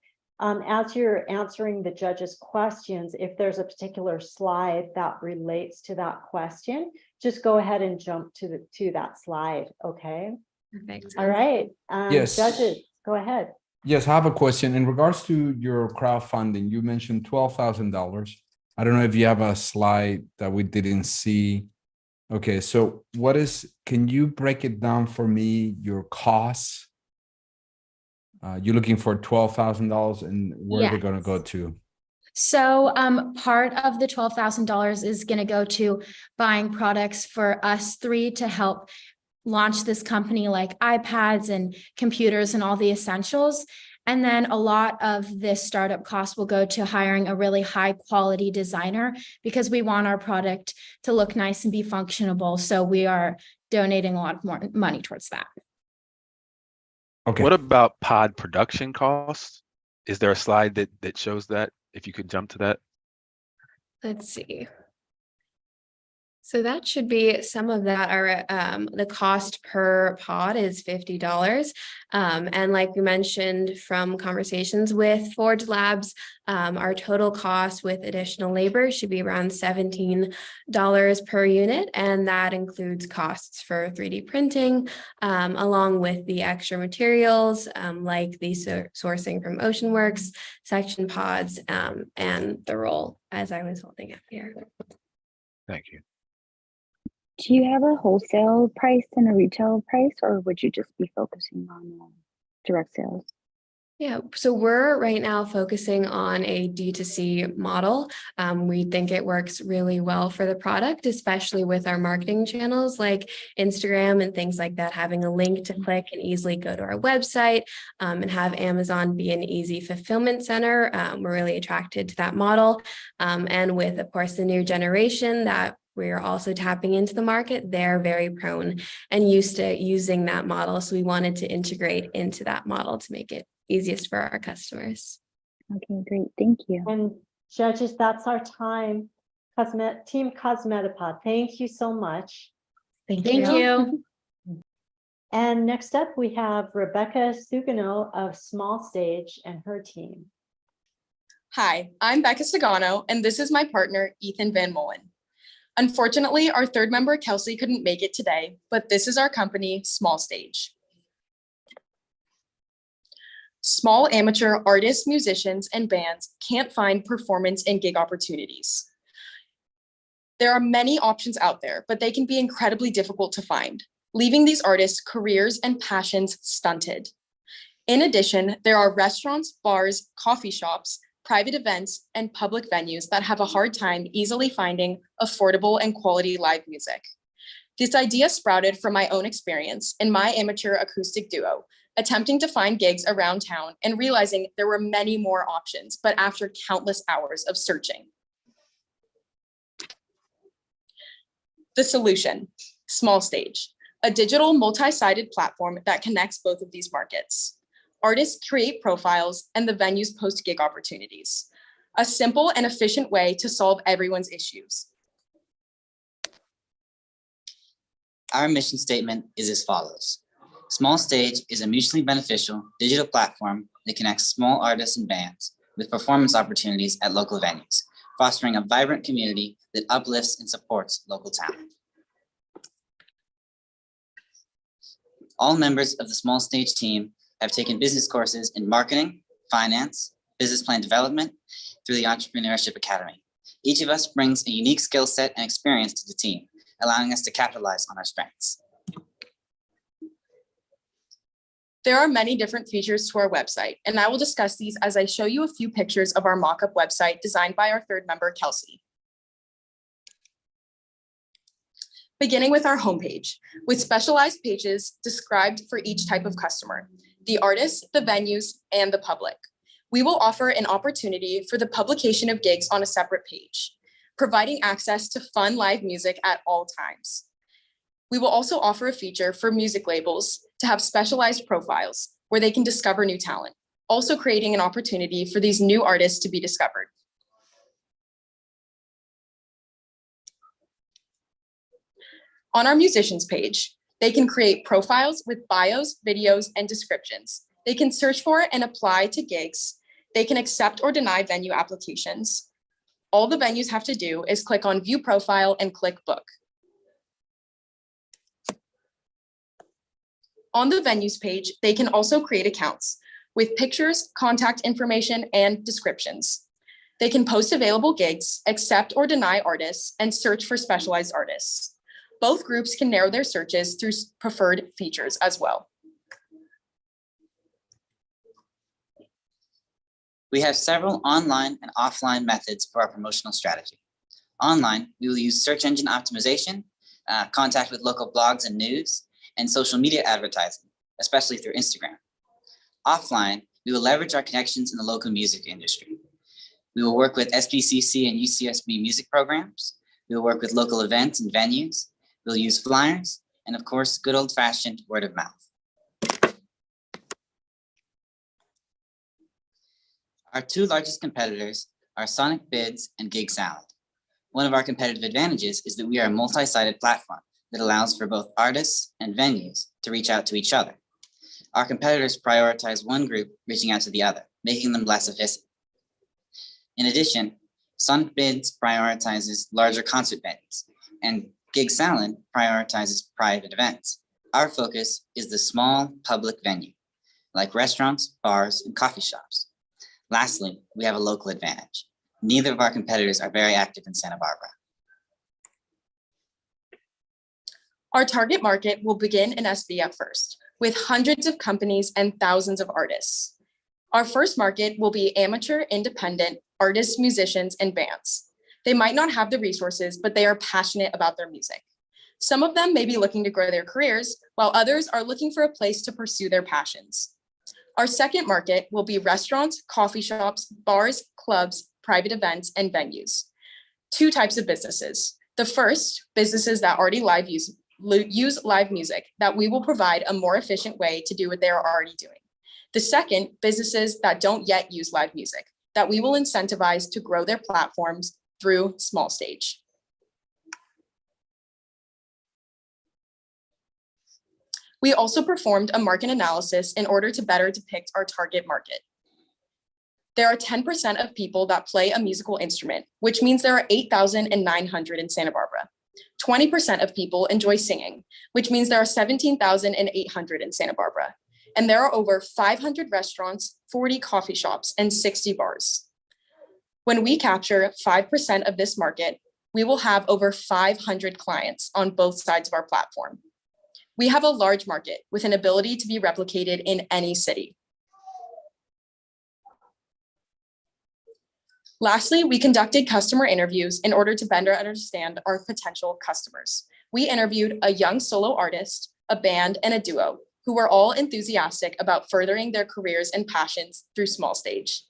as you're answering the judges' questions, if there's a particular slide that relates to that question, just go ahead and jump to that slide, okay? Perfect. All right, Yes. judges, go ahead. Yes, I have a question in regards to your crowdfunding. You mentioned $12,000. I don't know if you have a slide that we didn't see. Okay, so can you break it down for me, your costs? You're looking for $12,000 and where they're going to go to? So part of the $12,000 is going to go to buying products for us three to help launch this company, like iPads and computers and all the essentials. And then a lot of this startup cost will go to hiring a really high quality designer because we want our product to look nice and be functionable. So we are donating a lot more money towards that. Okay. What about pod production costs? Is there a slide that shows that? If you could jump to that. Let's see. So that should be some of that are the cost per pod is $50. And like we mentioned from conversations with Forge Labs, our total cost with additional labor should be around $17 per unit. And that includes costs for 3D printing, along with the extra materials like the sourcing from Oceanworks, section pods, and the roll as I was holding up here. Thank you. Do you have a wholesale price and a retail price, or would you just be focusing on direct sales? Yeah, so we're right now focusing on a D2C model. We think it works really well for the product, especially with our marketing channels like Instagram and things like that, having a link to click and easily go to our website and have Amazon be an easy fulfillment center. We're really attracted to that model. And with, of course, the new generation that we're also tapping into the market, they're very prone and used to using that model. So we wanted to integrate into that model to make it easiest for our customers. Okay, great. Thank you. And judges, that's our time. Team Cosmetapod, thank you so much. Thank you. And next up, we have Rebecca Sugano of Small Stage and her team. Hi, I'm Becca Sagano, and this is my partner, Ethan Van Molen. Unfortunately, our third member, Kelsey, couldn't make it today, but this is our company, Small Stage. Small amateur artists, musicians, and bands can't find performance and gig opportunities. There are many options out there, but they can be incredibly difficult to find, leaving these artists' careers and passions stunted. In addition, there are restaurants, bars, coffee shops, private events, and public venues that have a hard time easily finding affordable and quality live music. This idea sprouted from my own experience in my amateur acoustic duo, attempting to find gigs around town and realizing there were many more options, but after countless hours of searching. The solution, Small Stage, a digital multi-sided platform that connects both of these markets. Artists create profiles and the venues post gig opportunities. A simple and efficient way to solve everyone's issues. Our mission statement is as follows. Small Stage is a mutually beneficial digital platform that connects small artists and bands with performance opportunities at local venues, fostering a vibrant community that uplifts and supports local talent. All members of the Small Stage team have taken business courses in marketing, finance, business plan development through the Entrepreneurship Academy. Each of us brings a unique skill set and experience to the team, allowing us to capitalize on our strengths. There are many different features to our website, and I will discuss these as I show you a few pictures of our mock-up website designed by our third member, Kelsey. Beginning with our homepage, with specialized pages described for each type of customer, the artists, the venues, and the public. We will offer an opportunity for the publication of gigs on a separate page, providing access to fun live music at all times. We will also offer a feature for music labels to have specialized profiles where they can discover new talent, also creating an opportunity for these new artists to be discovered. On our musicians page, they can create profiles with bios, videos, and descriptions. They can search for and apply to gigs. They can accept or deny venue applications. All the venues have to do is click on View Profile and click Book. On the venues page, they can also create accounts with pictures, contact information, and descriptions. They can post available gigs, accept or deny artists, and search for specialized artists. Both groups can narrow their searches through preferred features as well. We have several online and offline methods for our promotional strategy. Online, we will use search engine optimization, contact with local blogs and news, and social media advertising, especially through Instagram. Offline, we will leverage our connections in the local music industry. We will work with SPCC and UCSB music programs. We will work with local events and venues. We'll use flyers, and of course, good old-fashioned word of mouth. Our two largest competitors are Sonic Bids and Gig Salad. One of our competitive advantages is that we are a multi-sided platform that allows for both artists and venues to reach out to each other. Our competitors prioritize one group reaching out to the other, making them less efficient. In addition, Sonic Bids prioritizes larger concert venues, and Gig Salad prioritizes private events. Our focus is the small public venue, like restaurants, bars, and coffee shops. Lastly, we have a local advantage. Neither of our competitors are very active in Santa Barbara. Our target market will begin in SB at first, with hundreds of companies and thousands of artists. Our first market will be amateur, independent artists, musicians, and bands. They might not have the resources, but they are passionate about their music. Some of them may be looking to grow their careers, while others are looking for a place to pursue their passions. Our second market will be restaurants, coffee shops, bars, clubs, private events, and venues. Two types of businesses. The first, businesses that already use live music, that we will provide a more efficient way to do what they are already doing. The second, businesses that don't yet use live music, that we will incentivize to grow their platforms through Small Stage. We also performed a market analysis in order to better depict our target market. There are 10% of people that play a musical instrument, which means there are 8,900 in Santa Barbara. 20% of people enjoy singing, which means there are 17,800 in Santa Barbara. And there are over 500 restaurants, 40 coffee shops, and 60 bars. When we capture 5% of this market, we will have over 500 clients on both sides of our platform. We have a large market with an ability to be replicated in any city. Lastly, we conducted customer interviews in order to better understand our potential customers. We interviewed a young solo artist, a band, and a duo who were all enthusiastic about furthering their careers and passions through Small Stage.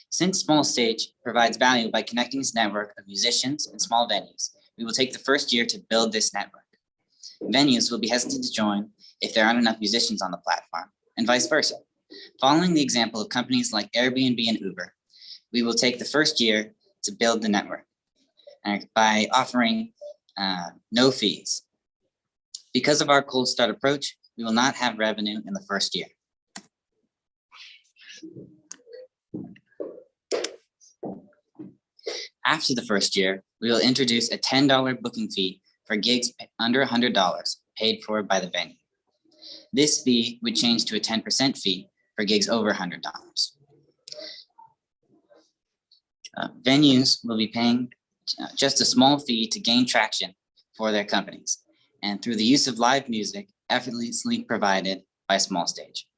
Since Small Stage provides value by connecting its network of musicians and small venues, we will take the first year to build this network. Venues will be hesitant to join if there aren't enough musicians on the platform, and vice versa. Following the example of companies like Airbnb and Uber, we will take the first year to build the network by offering no fees. Because of our cold start approach, we will not have revenue in the first year. After the first year, we will introduce a $10 booking fee for gigs under $100 paid for by the venue. This fee would change to a 10% fee for gigs over $100. Venues will be paying just a small fee to gain traction for their companies, and through the use of live music effortlessly provided by Small Stage.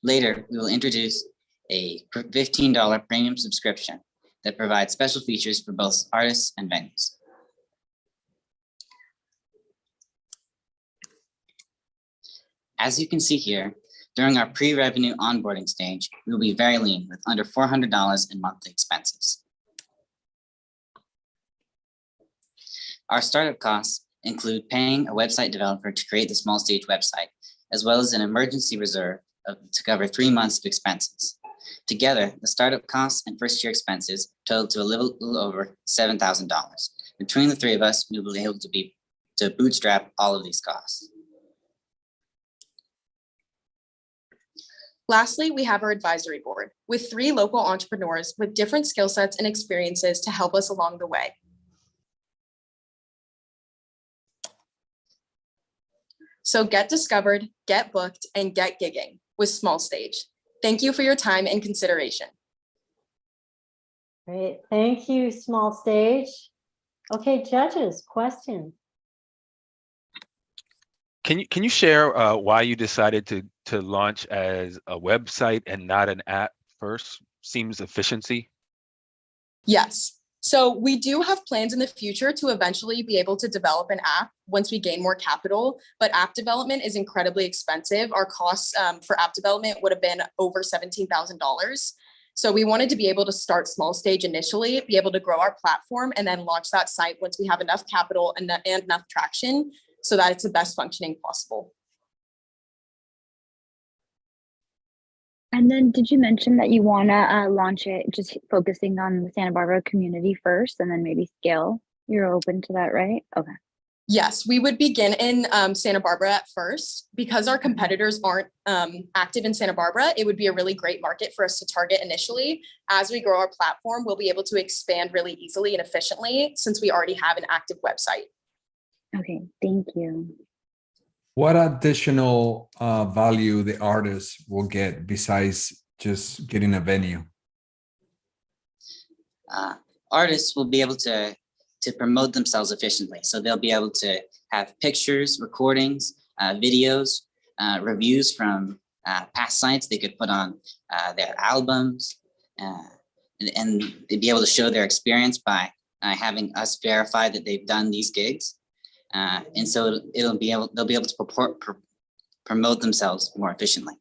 Later, we will introduce a $15 premium subscription that provides special features for both artists and venues. As you can see here, during our pre-revenue onboarding stage, we will be very lean with under $400 in monthly expenses. Our startup costs include paying a website developer to create the Small Stage website, as well as an emergency reserve to cover 3 months of expenses. Together, the startup costs and first year expenses total to a little over $7,000. Between the three of us, we will be able to bootstrap all of these costs. Lastly, we have our advisory board with 3 local entrepreneurs with different skill sets and experiences to help us along the way. So get discovered, get booked, and get gigging with Small Stage. Thank you for your time and consideration. Great, thank you, Small Stage. Okay, judges, questions? Can you share why you decided to launch as a website and not an app first? Seems efficiency. Yes. So we do have plans in the future to eventually be able to develop an app once we gain more capital, but app development is incredibly expensive. Our costs for app development would have been over $17,000. So we wanted to be able to start Small Stage initially, be able to grow our platform, and then launch that site once we have enough capital and enough traction so that it's the best functioning possible. And then did you mention that you want to launch it just focusing on the Santa Barbara community first and then maybe scale? You're open to that, right? Okay. Yes, we would begin in Santa Barbara at first. Because our competitors aren't active in Santa Barbara, it would be a really great market for us to target initially. As we grow our platform, we'll be able to expand really easily and efficiently since we already have an active website. Okay, thank you. What additional value the artists will get besides just getting a venue? Artists will be able to promote themselves efficiently. So they'll be able to have pictures, recordings, videos, reviews from past sites they could put on their albums, and they'd be able to show their experience by having us verify that they've done these gigs. And so they'll be able to promote themselves more efficiently.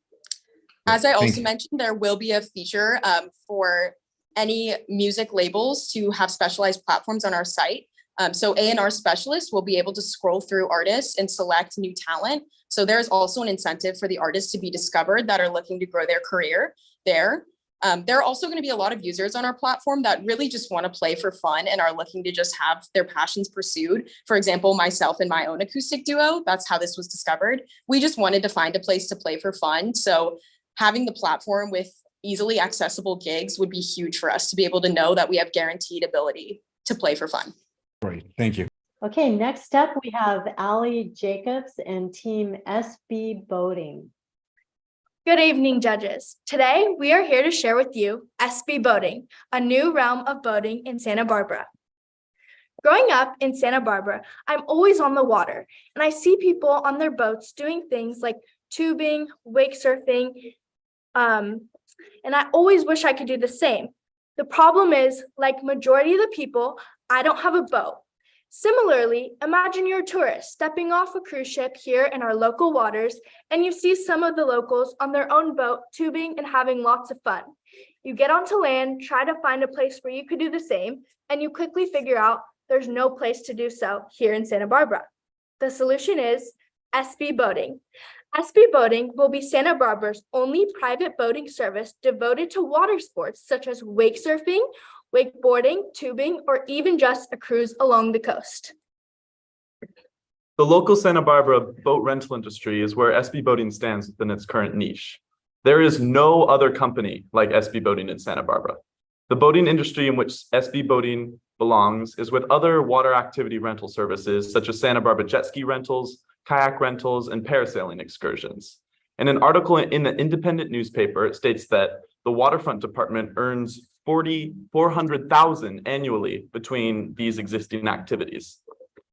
As I also mentioned, there will be a feature for any music labels to have specialized platforms on our site. So A&R specialists will be able to scroll through artists and select new talent. So there's also an incentive for the artists to be discovered that are looking to grow their career there. There are also going to be a lot of users on our platform that really just want to play for fun and are looking to just have their passions pursued. For example, myself and my own acoustic duo, that's how this was discovered. We just wanted to find a place to play for fun. So having the platform with easily accessible gigs would be huge for us to be able to know that we have guaranteed ability to play for fun. Great, thank you. Okay, next up, we have Allie Jacobs and Team SB Boating. Good evening, judges. Today, we are here to share with you SB Boating, a new realm of boating in Santa Barbara. Growing up in Santa Barbara, I'm always on the water, and I see people on their boats doing things like tubing, wake surfing, and I always wish I could do the same. The problem is, like majority of the people, I don't have a boat. Similarly, imagine you're a tourist stepping off a cruise ship here in our local waters, and you see some of the locals on their own boat tubing and having lots of fun. You get onto land, try to find a place where you could do the same, and you quickly figure out there's no place to do so here in Santa Barbara. The solution is SB Boating. SB Boating will be Santa Barbara's only private boating service devoted to water sports such as wake surfing, wakeboarding, tubing, or even just a cruise along the coast. The local Santa Barbara boat rental industry is where SB Boating stands within its current niche. There is no other company like SB Boating in Santa Barbara. The boating industry in which SB Boating belongs is with other water activity rental services such as Santa Barbara jet ski rentals, kayak rentals, and parasailing excursions. In an article in the Independent newspaper, it states that the waterfront department earns $400,000 annually between these existing activities.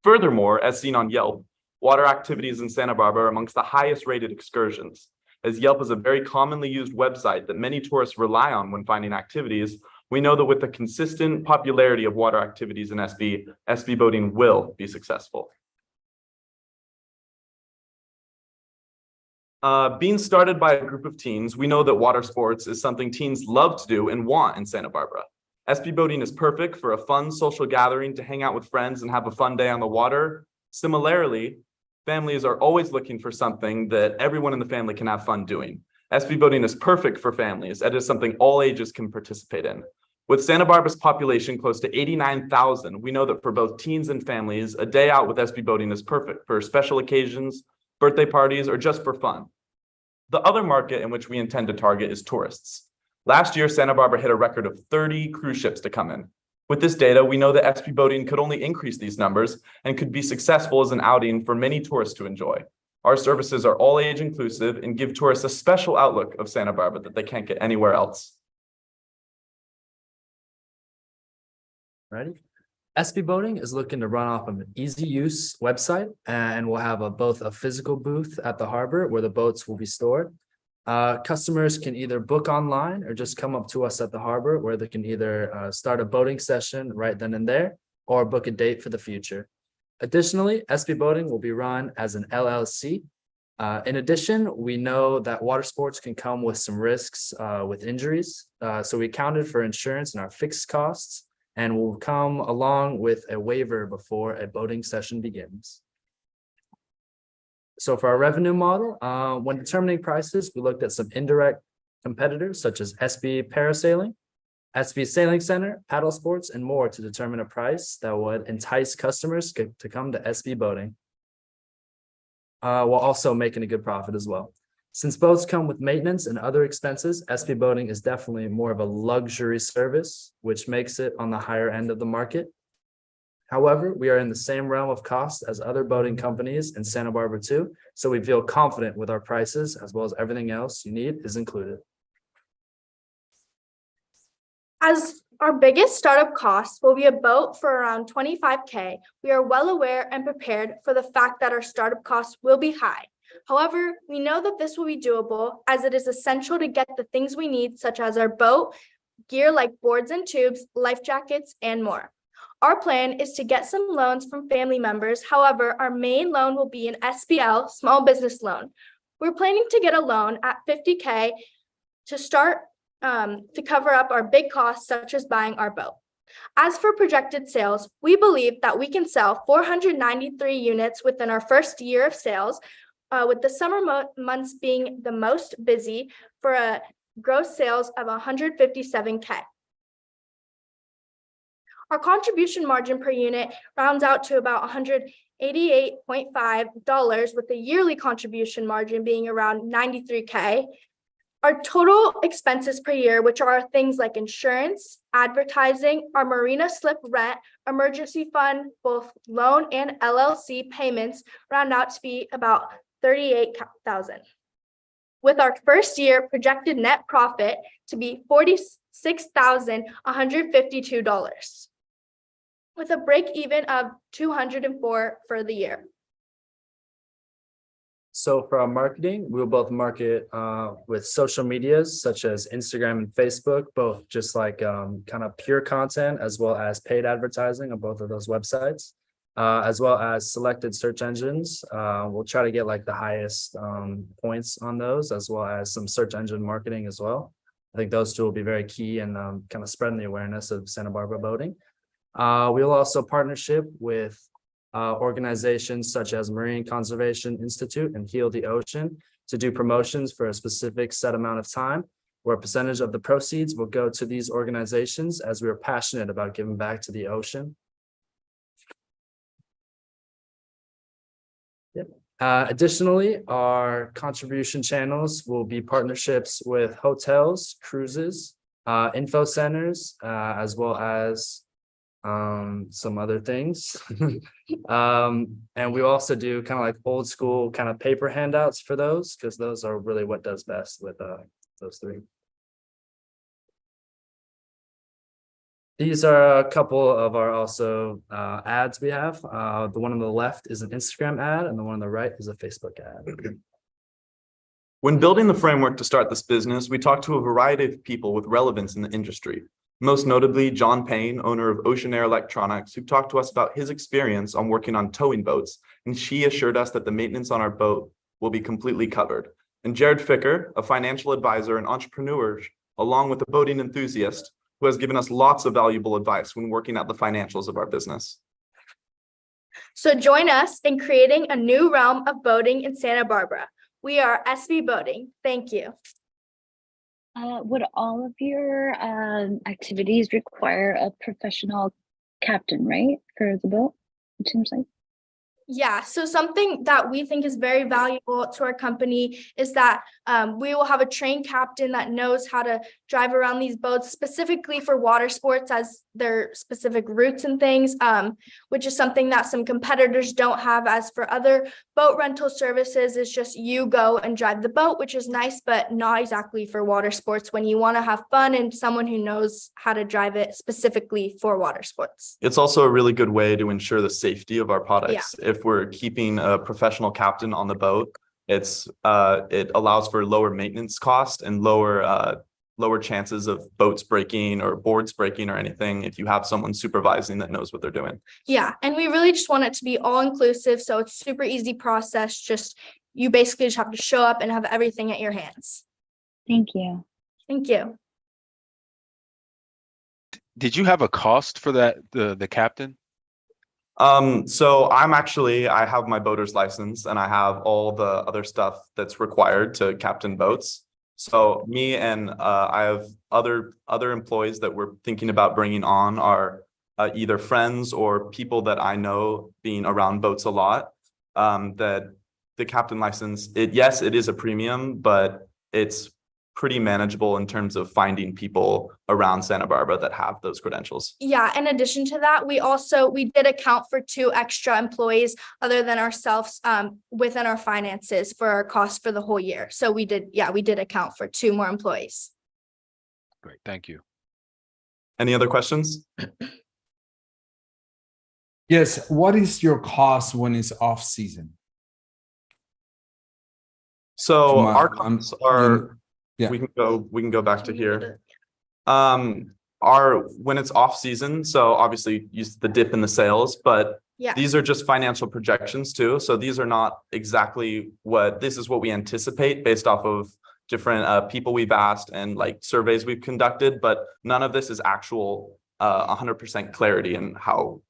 Furthermore, as seen on Yelp, water activities in Santa Barbara are amongst the highest rated excursions. As Yelp is a very commonly used website that many tourists rely on when finding activities, we know that with the consistent popularity of water activities in SB Boating will be successful. Being started by a group of teens, we know that water sports is something teens love to do and want in Santa Barbara. SB Boating is perfect for a fun social gathering to hang out with friends and have a fun day on the water. Similarly, families are always looking for something that everyone in the family can have fun doing. SB Boating is perfect for families. It is something all ages can participate in. With Santa Barbara's population close to 89,000, we know that for both teens and families, a day out with SB Boating is perfect for special occasions, birthday parties, or just for fun. The other market in which we intend to target is tourists. Last year, Santa Barbara hit a record of 30 cruise ships to come in. With this data, we know that SB Boating could only increase these numbers and could be successful as an outing for many tourists to enjoy. Our services are all age inclusive and give tourists a special outlook of Santa Barbara that they can't get anywhere else. Ready? SB Boating is looking to run off of an easy use website, and we'll have both a physical booth at the harbor where the boats will be stored. Customers can either book online or just come up to us at the harbor where they can either start a boating session right then and there or book a date for the future. Additionally, SB Boating will be run as an LLC. In addition, we know that water sports can come with some risks with injuries. So we accounted for insurance and our fixed costs, and will come along with a waiver before a boating session begins. So for our revenue model, when determining prices, we looked at some indirect competitors such as SB Parasailing, SB Sailing Center, paddle sports, and more to determine a price that would entice customers to come to SB Boating, while also making a good profit as well. Since boats come with maintenance and other expenses, SB Boating is definitely more of a luxury service, which makes it on the higher end of the market. However, we are in the same realm of cost as other boating companies in Santa Barbara too, so we feel confident with our prices as well as everything else you need is included. As our biggest startup cost will be a boat for around $25K, we are well aware and prepared for the fact that our startup costs will be high. However, we know that this will be doable as it is essential to get the things we need, such as our boat, gear like boards and tubes, life jackets, and more. Our plan is to get some loans from family members. However, our main loan will be an SBL, small business loan. We're planning to get a loan at $50K to start to cover up our big costs, such as buying our boat. As for projected sales, we believe that we can sell 493 units within our first year of sales, with the summer months being the most busy for a gross sales of $157K. Our contribution margin per unit rounds out to about $188.5, with the yearly contribution margin being around $93K. Our total expenses per year, which are things like insurance, advertising, our marina slip rent, emergency fund, both loan and LLC payments, round out to be about $38,000. With our first year projected net profit to be $46,152, with a break even of $204 for the year. So for our marketing, we'll both market with social medias such as Instagram and Facebook, both just like kind of pure content as well as paid advertising on both of those websites, as well as selected search engines. We'll try to get like the highest points on those, as well as some search engine marketing as well. I think those two will be very key in kind of spreading the awareness of Santa Barbara boating. We'll also partnership with organizations such as Marine Conservation Institute and Heal the Ocean to do promotions for a specific set amount of time, where a percentage of the proceeds will go to these organizations, as we are passionate about giving back to the ocean. Additionally, our contribution channels will be partnerships with hotels, cruises, info centers, as well as some other things. And we also do kind of like old school kind of paper handouts for those, because those are really what does best with those three. These are a couple of our also ads we have. The one on the left is an Instagram ad, and the one on the right is a Facebook ad. When building the framework to start this business, we talked to a variety of people with relevance in the industry. Most notably, John Payne, owner of Ocean Air Electronics, who talked to us about his experience on working on towing boats, and she assured us that the maintenance on our boat will be completely covered. And Jared Ficker, a financial advisor and entrepreneur, along with a boating enthusiast, who has given us lots of valuable advice when working out the financials of our business. So join us in creating a new realm of boating in Santa Barbara. We are SB Boating. Thank you. Would all of your activities require a professional captain, right, for the boat? It seems like. Yeah, so something that we think is very valuable to our company is that we will have a trained captain that knows how to drive around these boats specifically for water sports, as their specific routes and things, which is something that some competitors don't have. As for other boat rental services, it's just you go and drive the boat, which is nice, but not exactly for water sports when you want to have fun and someone who knows how to drive it specifically for water sports. It's also a really good way to ensure the safety of our products. Yeah. If we're keeping a professional captain on the boat, it allows for lower maintenance cost and lower chances of boats breaking or boards breaking or anything if you have someone supervising that knows what they're doing. Yeah, and we really just want it to be all inclusive, so it's super easy process. Just you basically just have to show up and have everything at your hands. Thank you. Thank you. Did you have a cost for that, the captain? So I have my boater's license and I have all the other stuff that's required to captain boats. So me and I have other employees that we're thinking about bringing on are either friends or people that I know being around boats a lot. That the captain license, it is a premium, but it's pretty manageable in terms of finding people around Santa Barbara that have those credentials. Yeah, in addition to that, we did account for 2 extra employees other than ourselves within our finances for our cost for the whole year. So we did account for 2 more employees. Great, thank you. Any other questions? Yes, what is your cost when it's off season? So our costs are, we can go back to here. When it's off season, so obviously use the dip in the sales, but these are just financial projections too. So these are not exactly this is what we anticipate based off of different people we've asked and like surveys we've conducted, but none of this is actual 100% clarity in how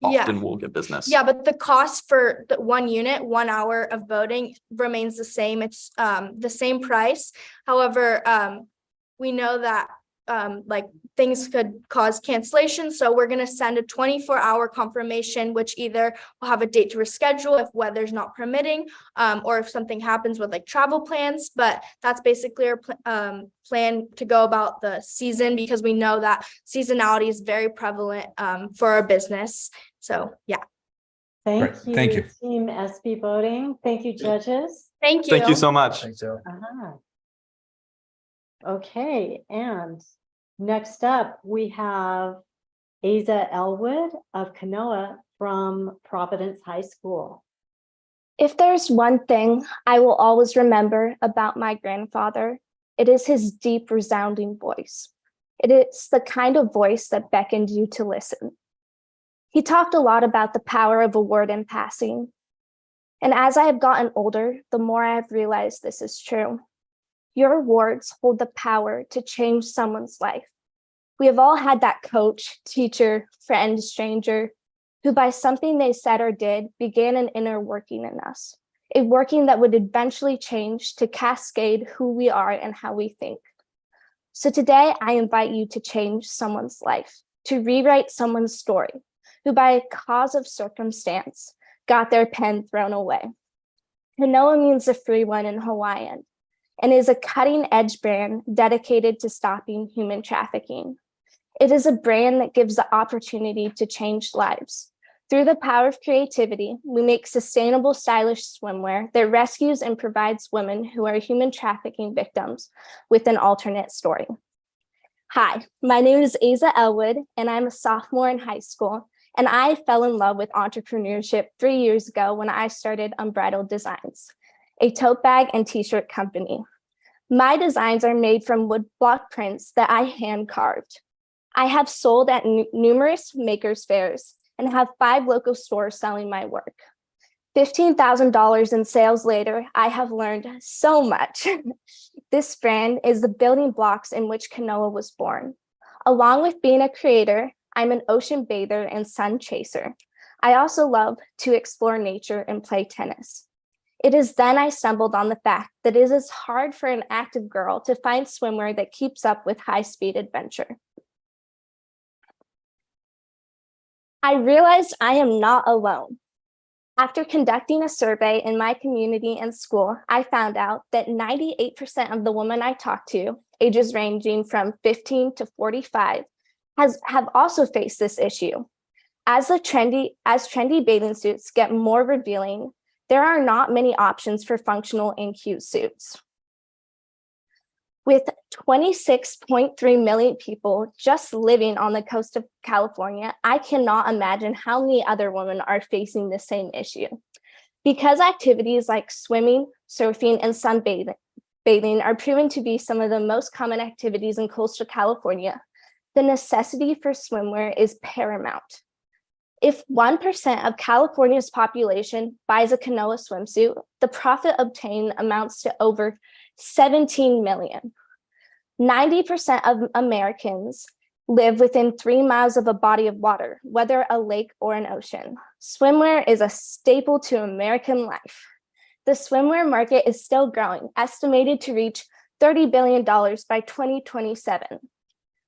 often we'll get business. Yeah, but the cost for the 1 unit, 1 hour of boating remains the same. It's the same price. However, we know that like things could cause cancellation. So we're going to send a 24-hour confirmation, which either will have a date to reschedule if weather's not permitting, or if something happens with like travel plans. But that's basically our plan to go about the season, because we know that seasonality is very prevalent for our business. So yeah. Great. Thank you, Thank you. Team SB Voting. Thank you, judges. Thank you. Thank you so much. Thanks, Joe. Okay, and next up, we have Asa Elwood of Canoa from Providence High School. If there's one thing I will always remember about my grandfather, it is his deep, resounding voice. It is the kind of voice that beckoned you to listen. He talked a lot about the power of a word in passing. And as I have gotten older, the more I have realized this is true. Your words hold the power to change someone's life. We have all had that coach, teacher, friend, stranger, who by something they said or did began an inner working in us, a working that would eventually change to cascade who we are and how we think. So today I invite you to change someone's life, to rewrite someone's story, who by a cause of circumstance got their pen thrown away. Canoa means the free one in Hawaiian and is a cutting-edge brand dedicated to stopping human trafficking. It is a brand that gives the opportunity to change lives. Through the power of creativity, we make sustainable, stylish swimwear that rescues and provides women who are human trafficking victims with an alternate story. Hi, my name is Asa Elwood, and I'm a sophomore in high school. And I fell in love with entrepreneurship 3 years ago when I started Unbridled Designs, a tote bag and t-shirt company. My designs are made from woodblock prints that I hand carved. I have sold at numerous makers fairs and have 5 local stores selling my work. $15,000 in sales later, I have learned so much. This brand is the building blocks in which Canoa was born. Along with being a creator, I'm an ocean bather and sun chaser. I also love to explore nature and play tennis. It is then I stumbled on the fact that it is hard for an active girl to find swimwear that keeps up with high-speed adventure. I realized I am not alone. After conducting a survey in my community and school, I found out that 98% of the women I talked to, ages ranging from 15 to 45, have also faced this issue. As trendy bathing suits get more revealing, there are not many options for functional and cute suits. With 26.3 million people just living on the coast of California, I cannot imagine how many other women are facing the same issue. Because activities like swimming, surfing, and sunbathing are proven to be some of the most common activities in coastal California, the necessity for swimwear is paramount. If 1% of California's population buys a Canoa swimsuit, the profit obtained amounts to over 17 million. 90% of Americans live within 3 miles of a body of water, whether a lake or an ocean. Swimwear is a staple to American life. The swimwear market is still growing, estimated to reach $30 billion by 2027.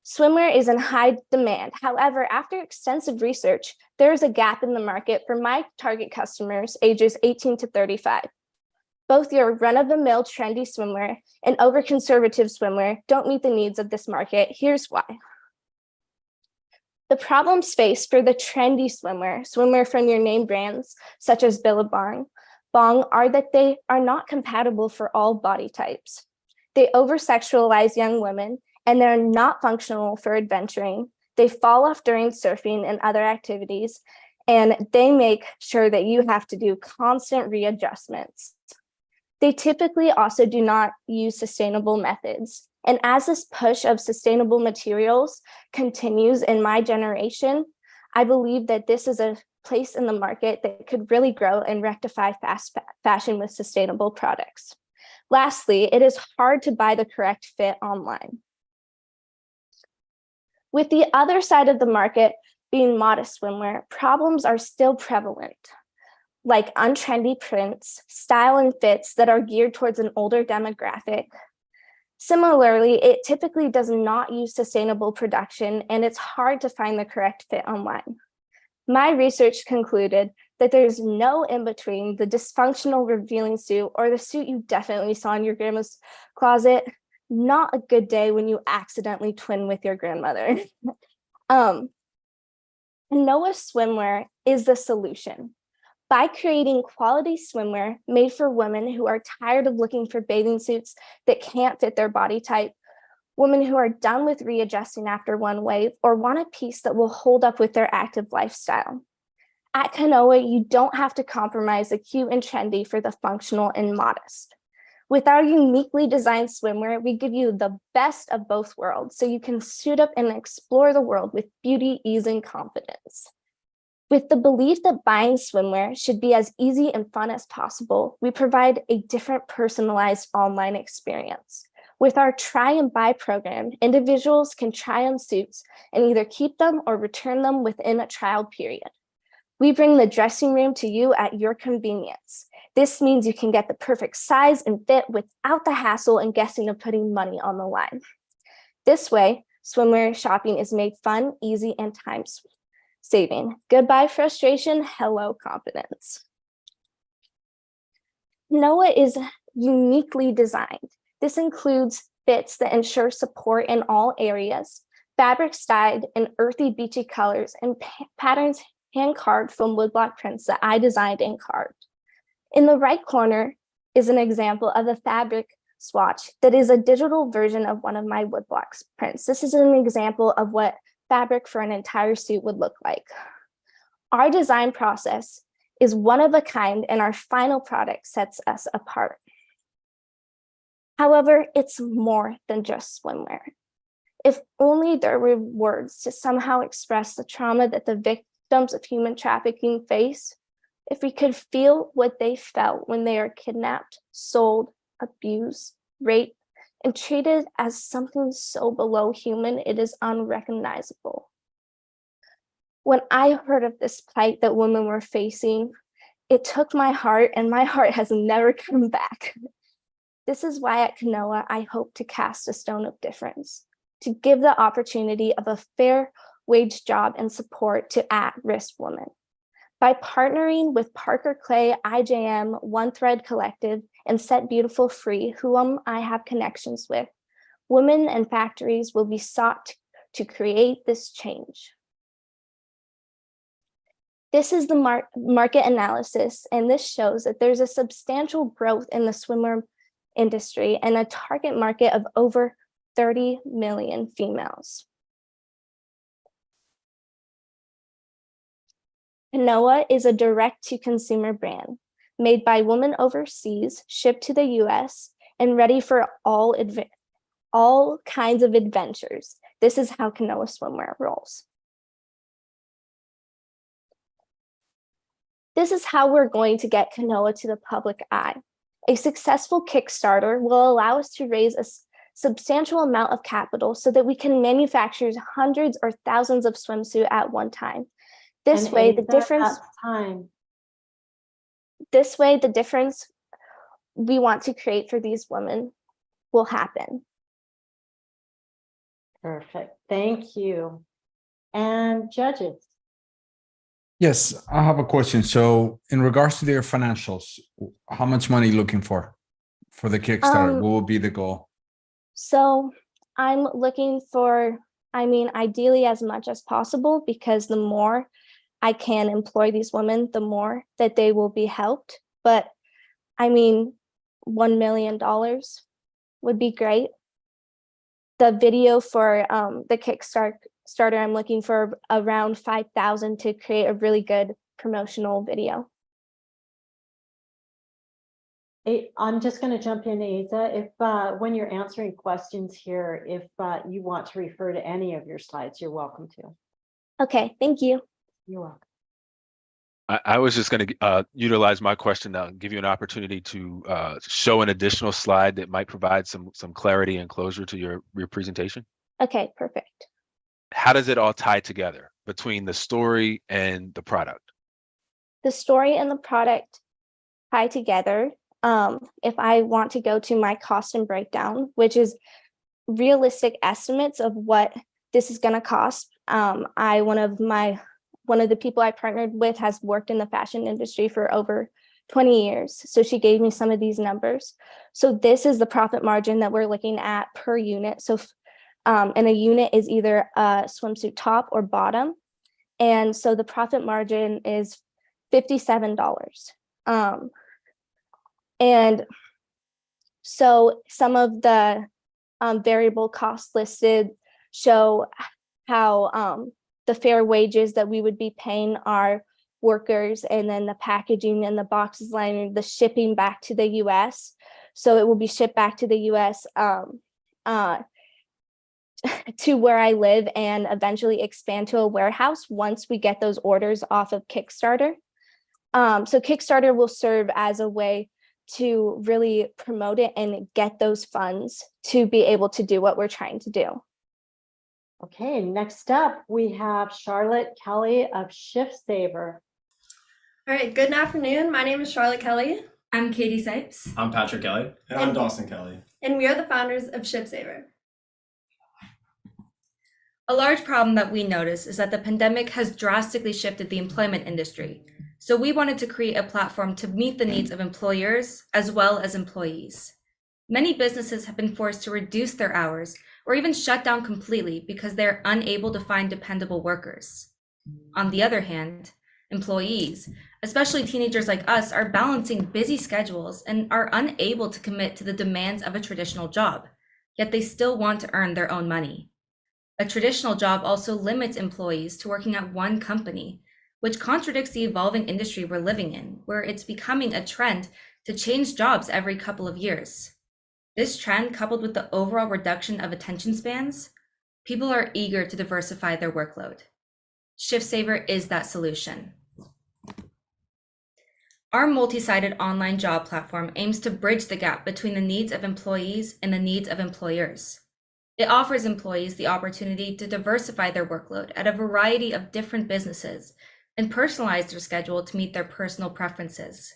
Swimwear is in high demand. However, after extensive research, there is a gap in the market for my target customers ages 18 to 35. Both your run-of-the-mill trendy swimwear and over-conservative swimwear don't meet the needs of this market. Here's why. The problems faced for the trendy swimwear from your name brands, such as Billabong, are that they are not compatible for all body types. They over-sexualize young women, and they're not functional for adventuring. They fall off during surfing and other activities, and they make sure that you have to do constant readjustments. They typically also do not use sustainable methods. And as this push of sustainable materials continues in my generation, I believe that this is a place in the market that could really grow and rectify fast fashion with sustainable products. Lastly, it is hard to buy the correct fit online. With the other side of the market being modest swimwear, problems are still prevalent, like untrendy prints, style and fits that are geared towards an older demographic, Similarly, it typically does not use sustainable production, and it's hard to find the correct fit online. My research concluded that there's no in between the dysfunctional revealing suit or the suit you definitely saw in your grandma's closet. Not a good day when you accidentally twin with your grandmother. Canoa swimwear is the solution. By creating quality swimwear made for women who are tired of looking for bathing suits that can't fit their body type, women who are done with readjusting after one wave, or want a piece that will hold up with their active lifestyle. At Canoa, you don't have to compromise the cute and trendy for the functional and modest. With our uniquely designed swimwear, we give you the best of both worlds so you can suit up and explore the world with beauty, ease, and confidence. With the belief that buying swimwear should be as easy and fun as possible, we provide a different personalized online experience. With our try and buy program, individuals can try on suits and either keep them or return them within a trial period. We bring the dressing room to you at your convenience. This means you can get the perfect size and fit without the hassle and guessing of putting money on the line. This way, swimwear shopping is made fun, easy, and time-saving. Goodbye frustration, hello confidence. Canoa is uniquely designed. This includes fits that ensure support in all areas, fabrics dyed in earthy beachy colors, and patterns hand-carved from woodblock prints that I designed and carved. In the right corner is an example of a fabric swatch that is a digital version of one of my woodblock prints. This is an example of what fabric for an entire suit would look like. Our design process is one of a kind, and our final product sets us apart. However, it's more than just swimwear. If only there were words to somehow express the trauma that the victims of human trafficking face, if we could feel what they felt when they are kidnapped, sold, abused, raped, and treated as something so below human, it is unrecognizable. When I heard of this plight that women were facing, it took my heart, and my heart has never come back. This is why at Canoa, I hope to cast a stone of difference, to give the opportunity of a fair wage job and support to at-risk women. By partnering with Parker Clay, IJM, One Thread Collective, and Set Beautiful Free, whom I have connections with, women and factories will be sought to create this change. This is the market analysis, and this shows that there's a substantial growth in the swimwear industry and a target market of over 30 million females. Canoa is a direct-to-consumer brand made by women overseas, shipped to the US, and ready for all kinds of adventures. This is how Canoa swimwear rolls. This is how we're going to get Canoa to the public eye. A successful Kickstarter will allow us to raise a substantial amount of capital so that we can manufacture hundreds or thousands of swimsuits at one time. This way, the difference we want to create for these women will happen. Perfect. Thank you. And judges. Yes, I have a question. So in regards to their financials, how much money are you looking for the Kickstarter? What will be the goal? So I'm looking for, ideally as much as possible, because the more I can employ these women, the more that they will be helped. But $1 million would be great. The video for the Kickstarter, I'm looking for around 5,000 to create a really good promotional video. I'm just going to jump in, Asa. If when you're answering questions here, if you want to refer to any of your slides, you're welcome to. Okay, thank you. You're welcome. I was just going to utilize my question to give you an opportunity to show an additional slide that might provide some clarity and closure to your presentation. Okay, perfect. How does it all tie together between the story and the product? The story and the product tie together If I want to go to my cost and breakdown, which is realistic estimates of what this is going to cost. One of the people I partnered with has worked in the fashion industry for over 20 years. So she gave me some of these numbers. So this is the profit margin that we're looking at per unit. So, and a unit is either a swimsuit top or bottom. And so the profit margin is $57. And so some of the variable costs listed show how the fair wages that we would be paying our workers, and then the packaging and the boxes lining, the shipping back to the US. So it will be shipped back to the US to where I live and eventually expand to a warehouse once we get those orders off of Kickstarter. So Kickstarter will serve as a way to really promote it and get those funds to be able to do what we're trying to do. Okay, next up, we have Charlotte Kelly of Shiftsaver. All right, good afternoon. My name is Charlotte Kelly. I'm Katie Sipes. I'm Patrick Kelly. And I'm Dawson Kelly. And we are the founders of Shiftsaver. A large problem that we notice is that the pandemic has drastically shifted the employment industry. So we wanted to create a platform to meet the needs of employers as well as employees. Many businesses have been forced to reduce their hours or even shut down completely because they're unable to find dependable workers. On the other hand, employees, especially teenagers like us, are balancing busy schedules and are unable to commit to the demands of a traditional job, yet they still want to earn their own money. A traditional job also limits employees to working at one company, which contradicts the evolving industry we're living in, where it's becoming a trend to change jobs every couple of years. This trend, coupled with the overall reduction of attention spans, people are eager to diversify their workload. Shiftsaver is that solution. Our multi-sided online job platform aims to bridge the gap between the needs of employees and the needs of employers. It offers employees the opportunity to diversify their workload at a variety of different businesses and personalize their schedule to meet their personal preferences.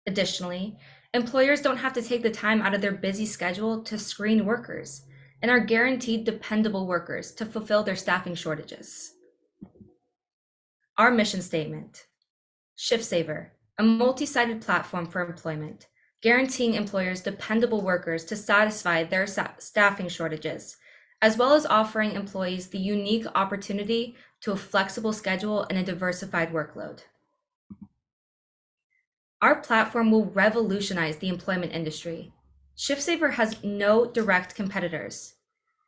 Additionally, employers don't have to take the time out of their busy schedule to screen workers and are guaranteed dependable workers to fulfill their staffing shortages. Our mission statement: Shiftsaver, a multi-sided platform for employment, guaranteeing employers dependable workers to satisfy their staffing shortages, as well as offering employees the unique opportunity to a flexible schedule and a diversified workload. Our platform will revolutionize the employment industry. Shiftsaver has no direct competitors.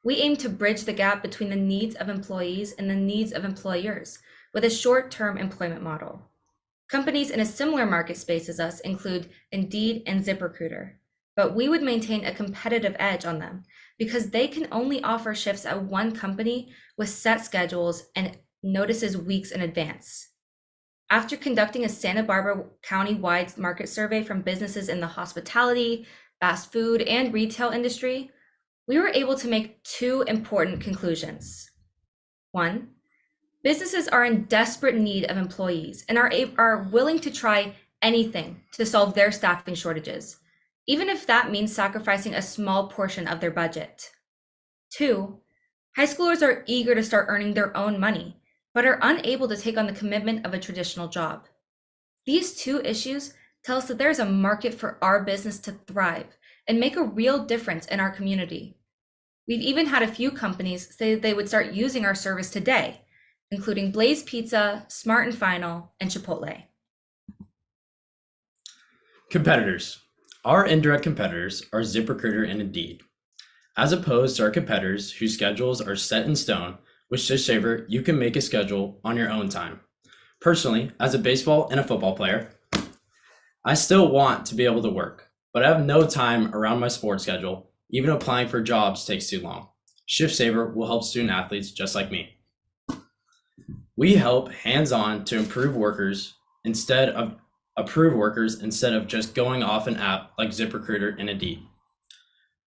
We aim to bridge the gap between the needs of employees and the needs of employers with a short-term employment model. Companies in a similar market space as us include Indeed and ZipRecruiter, but we would maintain a competitive edge on them because they can only offer shifts at one company with set schedules and notices weeks in advance. After conducting a Santa Barbara County-wide market survey from businesses in the hospitality, fast food, and retail industry, we were able to make two important conclusions. One, businesses are in desperate need of employees and are willing to try anything to solve their staffing shortages, even if that means sacrificing a small portion of their budget. Two, high schoolers are eager to start earning their own money, but are unable to take on the commitment of a traditional job. These two issues tell us that there is a market for our business to thrive and make a real difference in our community. We've even had a few companies say that they would start using our service today, including Blaze Pizza, Smart and Final, and Chipotle. Competitors. Our indirect competitors are ZipRecruiter and Indeed. As opposed to our competitors whose schedules are set in stone, with Shiftsaver, you can make a schedule on your own time. Personally, as a baseball and a football player, I still want to be able to work, but I have no time around my sports schedule. Even applying for jobs takes too long. Shiftsaver will help student athletes just like me. We help hands-on to approve workers instead of just going off an app like ZipRecruiter and Indeed.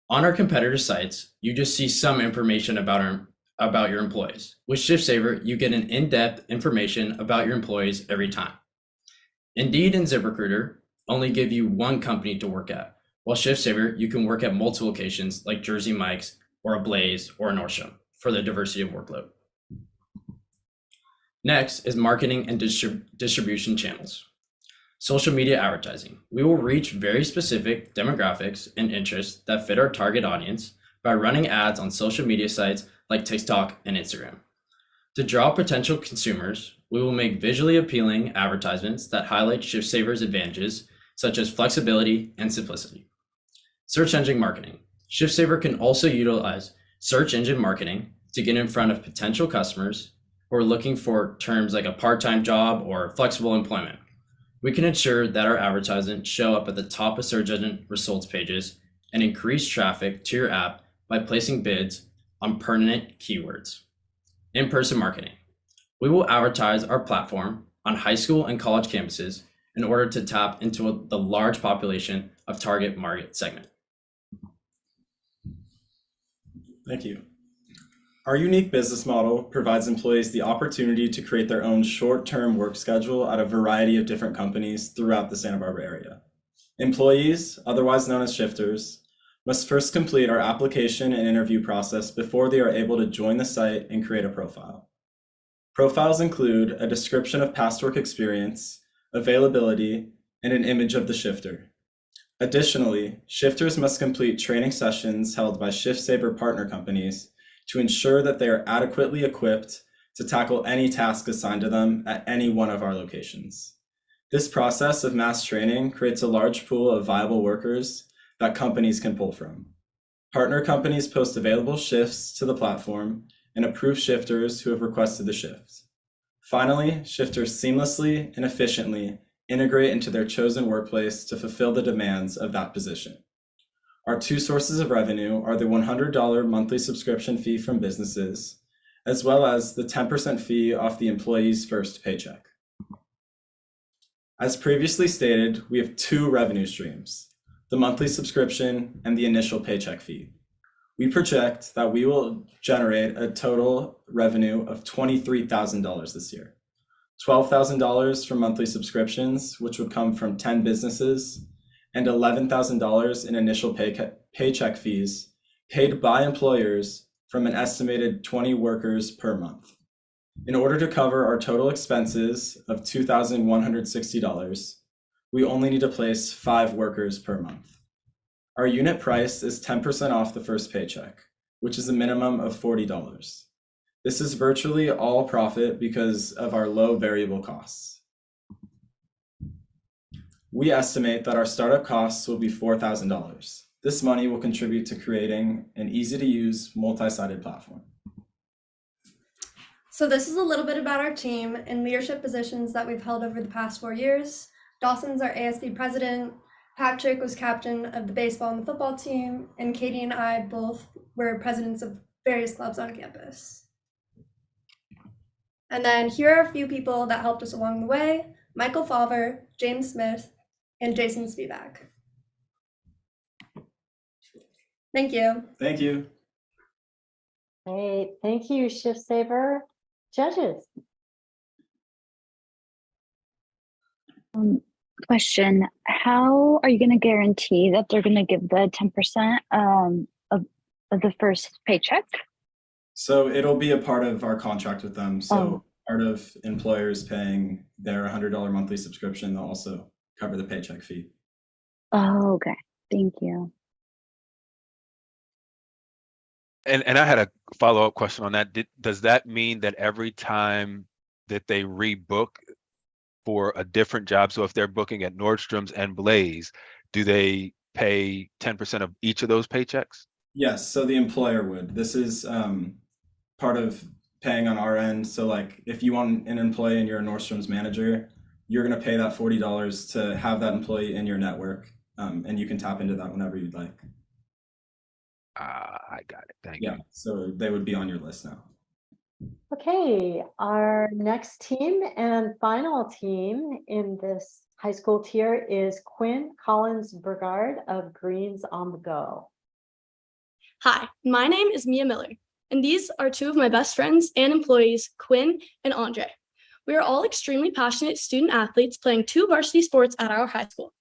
On our competitor sites, you just see some information about your employees. With Shiftsaver, you get an in-depth information about your employees every time. Indeed and ZipRecruiter only give you one company to work at, while Shiftsaver, you can work at multiple locations like Jersey Mike's or a Blaze or a Nordstrom for the diversity of workload. Next is marketing and distribution channels. Social media advertising. We will reach very specific demographics and interests that fit our target audience by running ads on social media sites like TikTok and Instagram. To draw potential consumers, we will make visually appealing advertisements that highlight Shiftsaver's advantages, such as flexibility and simplicity. Search engine marketing. Shiftsaver can also utilize search engine marketing to get in front of potential customers who are looking for terms like a part-time job or flexible employment. We can ensure that our advertisements show up at the top of search engine results pages and increase traffic to your app by placing bids on pertinent keywords. In-person marketing. We will advertise our platform on high school and college campuses in order to tap into the large population of target market segment. Thank you. Our unique business model provides employees the opportunity to create their own short-term work schedule at a variety of different companies throughout the Santa Barbara area. Employees, otherwise known as shifters, must first complete our application and interview process before they are able to join the site and create a profile. Profiles include a description of past work experience, availability, and an image of the shifter. Additionally, shifters must complete training sessions held by Shiftsaver partner companies to ensure that they are adequately equipped to tackle any task assigned to them at any one of our locations. This process of mass training creates a large pool of viable workers that companies can pull from. Partner companies post available shifts to the platform and approve shifters who have requested the shift. Finally, shifters seamlessly and efficiently integrate into their chosen workplace to fulfill the demands of that position. Our two sources of revenue are the $100 monthly subscription fee from businesses, as well as the 10% fee off the employee's first paycheck. As previously stated, we have two revenue streams, the monthly subscription and the initial paycheck fee. We project that we will generate a total revenue of $23,000 this year. $12,000 from monthly subscriptions, which would come from 10 businesses, and $11,000 in initial paycheck fees paid by employers from an estimated 20 workers per month. In order to cover our total expenses of $2,160, we only need to place 5 workers per month. Our unit price is 10% off the first paycheck, which is a minimum of $40. This is virtually all profit because of our low variable costs. We estimate that our startup costs will be $4,000. This money will contribute to creating an easy-to-use, multi-sided platform. So this is a little bit about our team and leadership positions that we've held over the past 4 years. Dawson's our ASB president, Patrick was captain of the baseball and the football team, and Katie and I both were presidents of various clubs on campus. And then here are a few people that helped us along the way: Michael Falver, James Smith, and Jason Spivak. Thank you. Thank you. Great, thank you, Shiftsaver. Judges. Question, how are you going to guarantee that they're going to give the 10% of the first paycheck? So it'll be a part of our contract with them. So part of employers paying their $100 monthly subscription, they'll also cover the paycheck fee. Oh, okay. Thank you. And I had a follow-up question on that. Does that mean that every time that they rebook for a different job, so if they're booking at Nordstrom's and Blaze, do they pay 10% of each of those paychecks? Yes, so the employer would. This is part of paying on our end. So like if you want an employee and you're a Nordstrom's manager, you're going to pay that $40 to have that employee in your network, and you can tap into that whenever you'd like. I got it. Thank you. Yeah, so they would be on your list now. Okay, our next team and final team in this high school tier is Quinn Collins Burgard of Greens on the Go. Hi, my name is Mia Miller, and these are two of my best friends and employees, Quinn and Andre. We are all extremely passionate student athletes playing 2 varsity sports at our high school.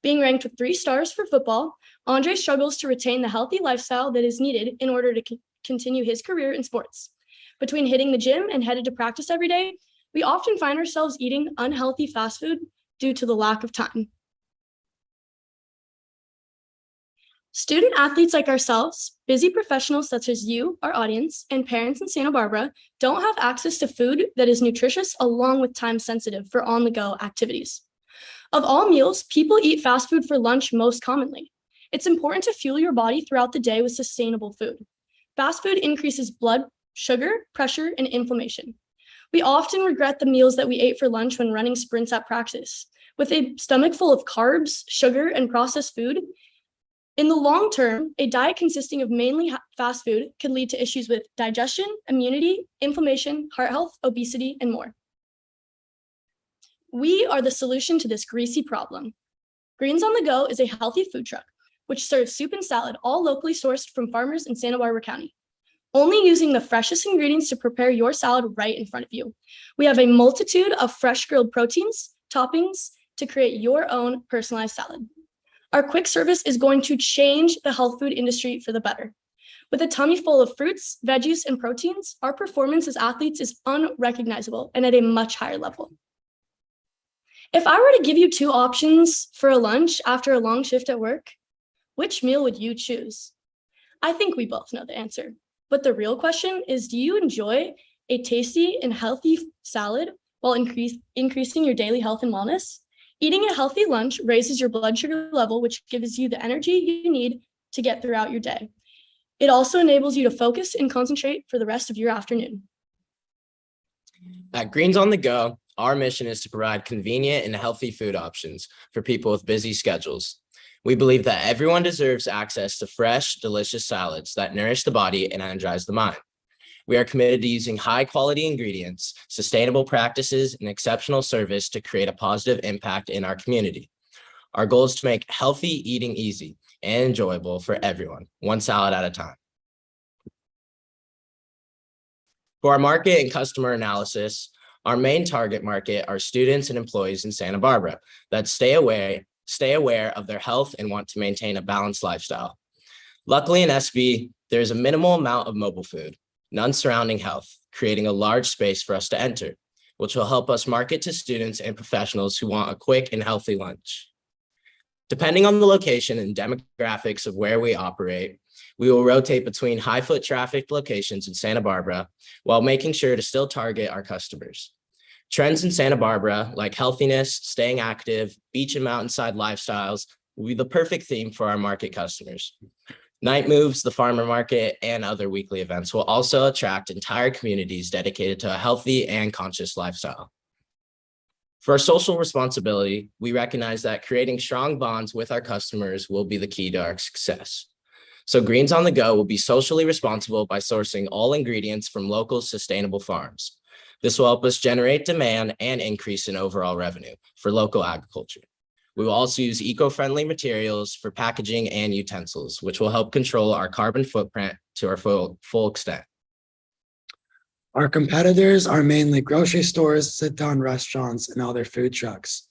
Being ranked with 3 stars for football, Andre struggles to retain the healthy lifestyle that is needed in order to continue his career in sports. Between hitting the gym and headed to practice every day, we often find ourselves eating unhealthy fast food due to the lack of time. Student athletes like ourselves, busy professionals such as you, our audience, and parents in Santa Barbara don't have access to food that is nutritious along with time sensitive for on-the-go activities. Of all meals, people eat fast food for lunch most commonly. It's important to fuel your body throughout the day with sustainable food. Fast food increases blood sugar, pressure, and inflammation. We often regret the meals that we ate for lunch when running sprints at practice. With a stomach full of carbs, sugar, and processed food, in the long term, a diet consisting of mainly fast food could lead to issues with digestion, immunity, inflammation, heart health, obesity, and more. We are the solution to this greasy problem. Greens on the Go is a healthy food truck, which serves soup and salad, all locally sourced from farmers in Santa Barbara County. Only using the freshest ingredients to prepare your salad right in front of you. We have a multitude of fresh grilled proteins, toppings to create your own personalized salad. Our quick service is going to change the health food industry for the better. With a tummy full of fruits, veggies, and proteins, our performance as athletes is unrecognizable and at a much higher level. If I were to give you 2 options for a lunch after a long shift at work, which meal would you choose? I think we both know the answer. But the real question is, do you enjoy a tasty and healthy salad while increasing your daily health and wellness? Eating a healthy lunch raises your blood sugar level, which gives you the energy you need to get throughout your day. It also enables you to focus and concentrate for the rest of your afternoon. At Greens on the Go, our mission is to provide convenient and healthy food options for people with busy schedules. We believe that everyone deserves access to fresh, delicious salads that nourish the body and energize the mind. We are committed to using high-quality ingredients, sustainable practices, and exceptional service to create a positive impact in our community. Our goal is to make healthy eating easy and enjoyable for everyone, one salad at a time. For our market and customer analysis, our main target market are students and employees in Santa Barbara that stay aware of their health and want to maintain a balanced lifestyle. Luckily in SB, there's a minimal amount of mobile food, none surrounding health, creating a large space for us to enter, which will help us market to students and professionals who want a quick and healthy lunch. Depending on the location and demographics of where we operate, we will rotate between high foot traffic locations in Santa Barbara while making sure to still target our customers. Trends in Santa Barbara, like healthiness, staying active, beach and mountainside lifestyles, will be the perfect theme for our market customers. Night moves, the farmer market, and other weekly events will also attract entire communities dedicated to a healthy and conscious lifestyle. For our social responsibility, we recognize that creating strong bonds with our customers will be the key to our success. So Greens on the Go will be socially responsible by sourcing all ingredients from local sustainable farms. This will help us generate demand and increase in overall revenue for local agriculture. We will also use eco-friendly materials for packaging and utensils, which will help control our carbon footprint to our full extent. Our competitors are mainly grocery stores, sit-down restaurants, and other food trucks.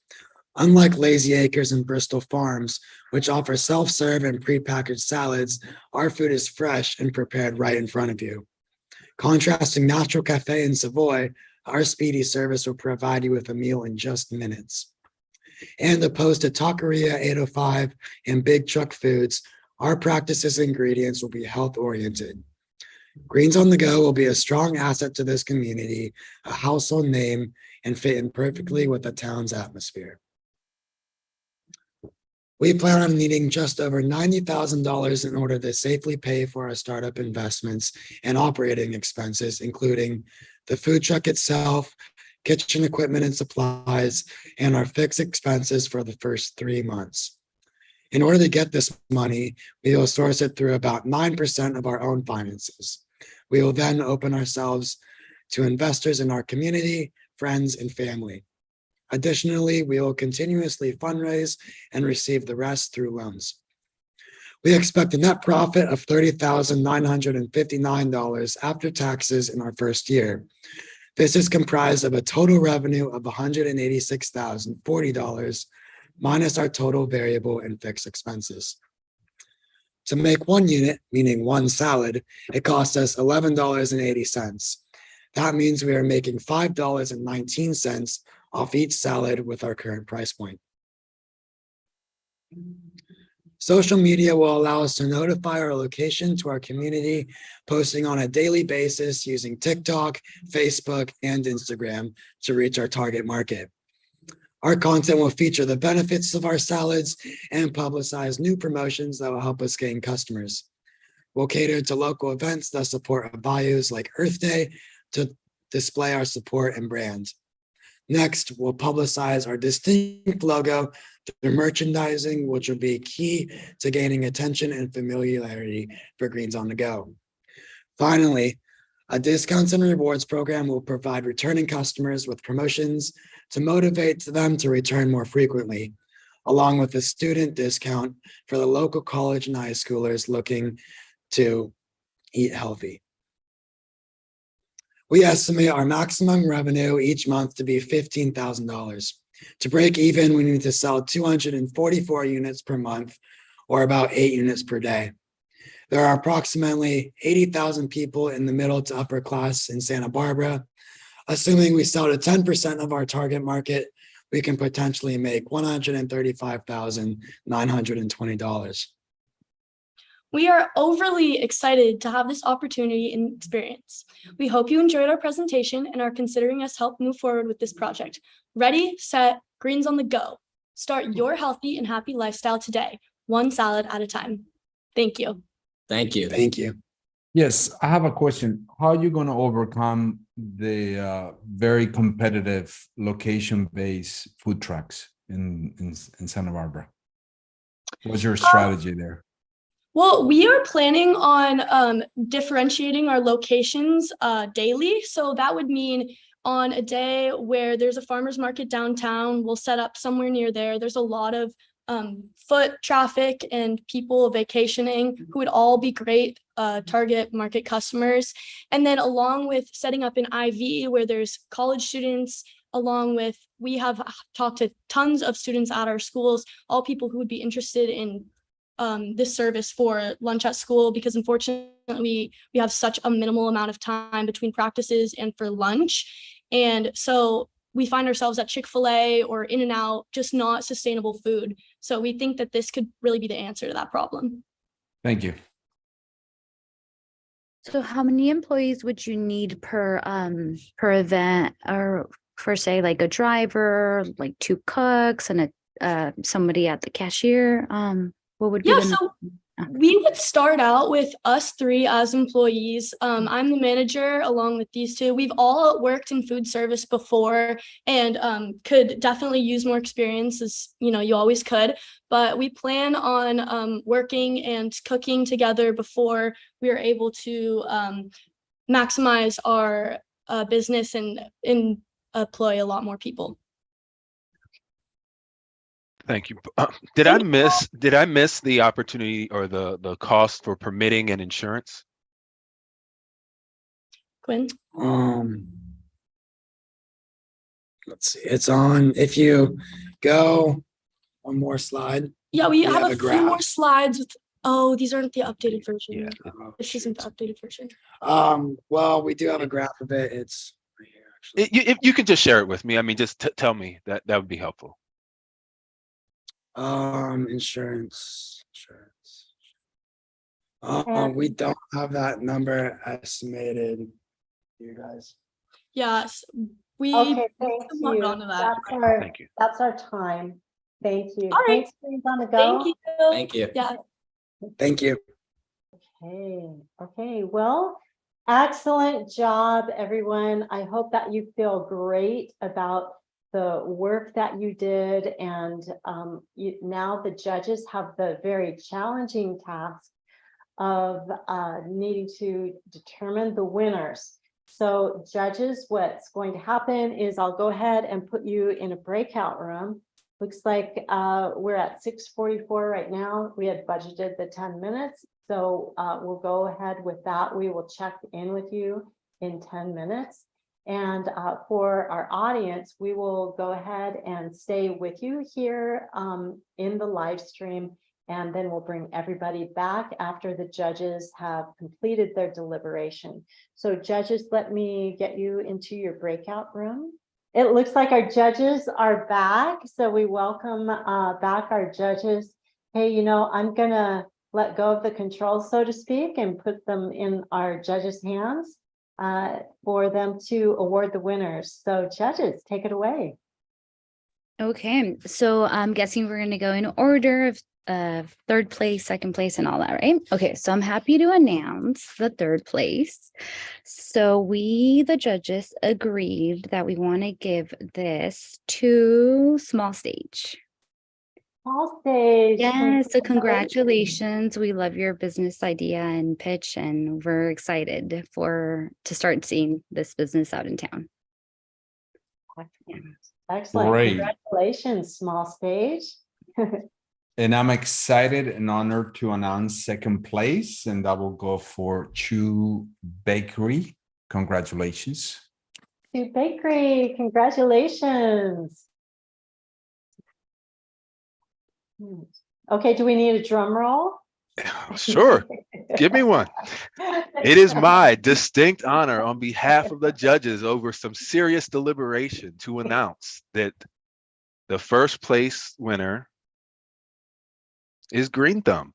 Unlike Lazy Acres and Bristol Farms, which offer self-serve and prepackaged salads, our food is fresh and prepared right in front of you. Contrasting Natural Cafe in Savoy, our speedy service will provide you with a meal in just minutes. And opposed to Taqueria 805 and Big Truck Foods, our practices and ingredients will be health-oriented. Greens on the Go will be a strong asset to this community, a household name, and fit in perfectly with the town's atmosphere. We plan on needing just over $90,000 in order to safely pay for our startup investments and operating expenses, including the food truck itself, kitchen equipment and supplies, and our fixed expenses for the first 3 months. In order to get this money, we will source it through about 9% of our own finances. We will then open ourselves to investors in our community, friends, and family. Additionally, we will continuously fundraise and receive the rest through loans. We expect a net profit of $30,959 after taxes in our first year. This is comprised of a total revenue of $186,040, minus our total variable and fixed expenses. To make 1 unit, meaning 1 salad, it costs us $11.80. That means we are making $5.19 off each salad with our current price point. Social media will allow us to notify our location to our community, posting on a daily basis using TikTok, Facebook, and Instagram to reach our target market. Our content will feature the benefits of our salads and publicize new promotions that will help us gain customers. We'll cater to local events that support our values like Earth Day to display our support and brand. Next, we'll publicize our distinct logo through merchandising, which will be key to gaining attention and familiarity for Greens on the Go. Finally, a discounts and rewards program will provide returning customers with promotions to motivate them to return more frequently, along with a student discount for the local college and high schoolers looking to eat healthy. We estimate our maximum revenue each month to be $15,000. To break even, we need to sell 244 units per month, or about 8 units per day. There are approximately 80,000 people in the middle to upper class in Santa Barbara. Assuming we sell to 10% of our target market, we can potentially make $135,920. We are overly excited to have this opportunity and experience. We hope you enjoyed our presentation and are considering us help move forward with this project. Ready, set, Greens on the Go. Start your healthy and happy lifestyle today, 1 salad at a time. Thank you. Thank you. Thank you. Yes, I have a question. How are you going to overcome the very competitive location-based food trucks in Santa Barbara? What's your strategy there? Well, we are planning on differentiating our locations daily. So that would mean on a day where there's a farmer's market downtown, we'll set up somewhere near there. There's a lot of foot traffic and people vacationing who would all be great target market customers. And then along with setting up an IV where there's college students, along with, we have talked to tons of students at our schools, all people who would be interested in this service for lunch at school, because unfortunately we have such a minimal amount of time between practices and for lunch. And so we find ourselves at Chick-fil-A or In-N-Out, just not sustainable food. So we think that this could really be the answer to that problem. Thank you. So how many employees would you need per event, or for say like a driver, like 2 cooks and somebody at the cashier? What would be So we would start out with us 3 as employees. I'm the manager along with these 2. We've all worked in food service before and could definitely use more experience, as you know, you always could. But we plan on working and cooking together before we are able to maximize our business and employ a lot more people. Thank you. Did I miss the opportunity or the cost for permitting and insurance? Quinn? Let's see, it's on, if you go one more slide. Yeah, we have a few graph. more slides with, these aren't the updated version. Yeah, this isn't the updated version. Well, we do have a graph of it. It's right here, actually. If you could just share it with me, I mean, just tell me, that would be helpful. Insurance. We don't have that number estimated, you guys. Yes, we Okay, thank not you. gone to that. Thank you. That's our time. Thank you. All right. Thanks, Greens on the Go. Thank you. Thank you. Yeah. Thank you. Okay. Well, excellent job, everyone. I hope that you feel great about the work that you did. And now the judges have the very challenging task of needing to determine the winners. So judges, what's going to happen is I'll go ahead and put you in a breakout room. Looks like we're at 6:44 right now. We had budgeted the 10 minutes. So we'll go ahead with that. We will check in with you in 10 minutes. And for our audience, we will go ahead and stay with you here in the live stream, and then we'll bring everybody back after the judges have completed their deliberation. So judges, let me get you into your breakout room. It looks like our judges are back, so we welcome back our judges. Hey, you know, I'm gonna let go of the controls, so to speak, and put them in our judges' hands for them to award the winners. So judges, take it away. Okay, so I'm guessing we're going to go in order of third place, second place, and all that, right? Okay, so I'm happy to announce the third place. So we, the judges, agreed that we want to give this to Small Stage. Small Stage. Yes, so congratulations. We love your business idea and pitch, and we're excited to start seeing this business out in town. Excellent. Great. Congratulations, Small Stage. And I'm excited and honored to announce second place, and that will go for JOYCE. Congratulations. Barkery, congratulations. Okay, do we need a drum roll? Sure, give me one. It is my distinct honor on behalf of the judges over some serious deliberation to announce that the first place winner is Green Thumb.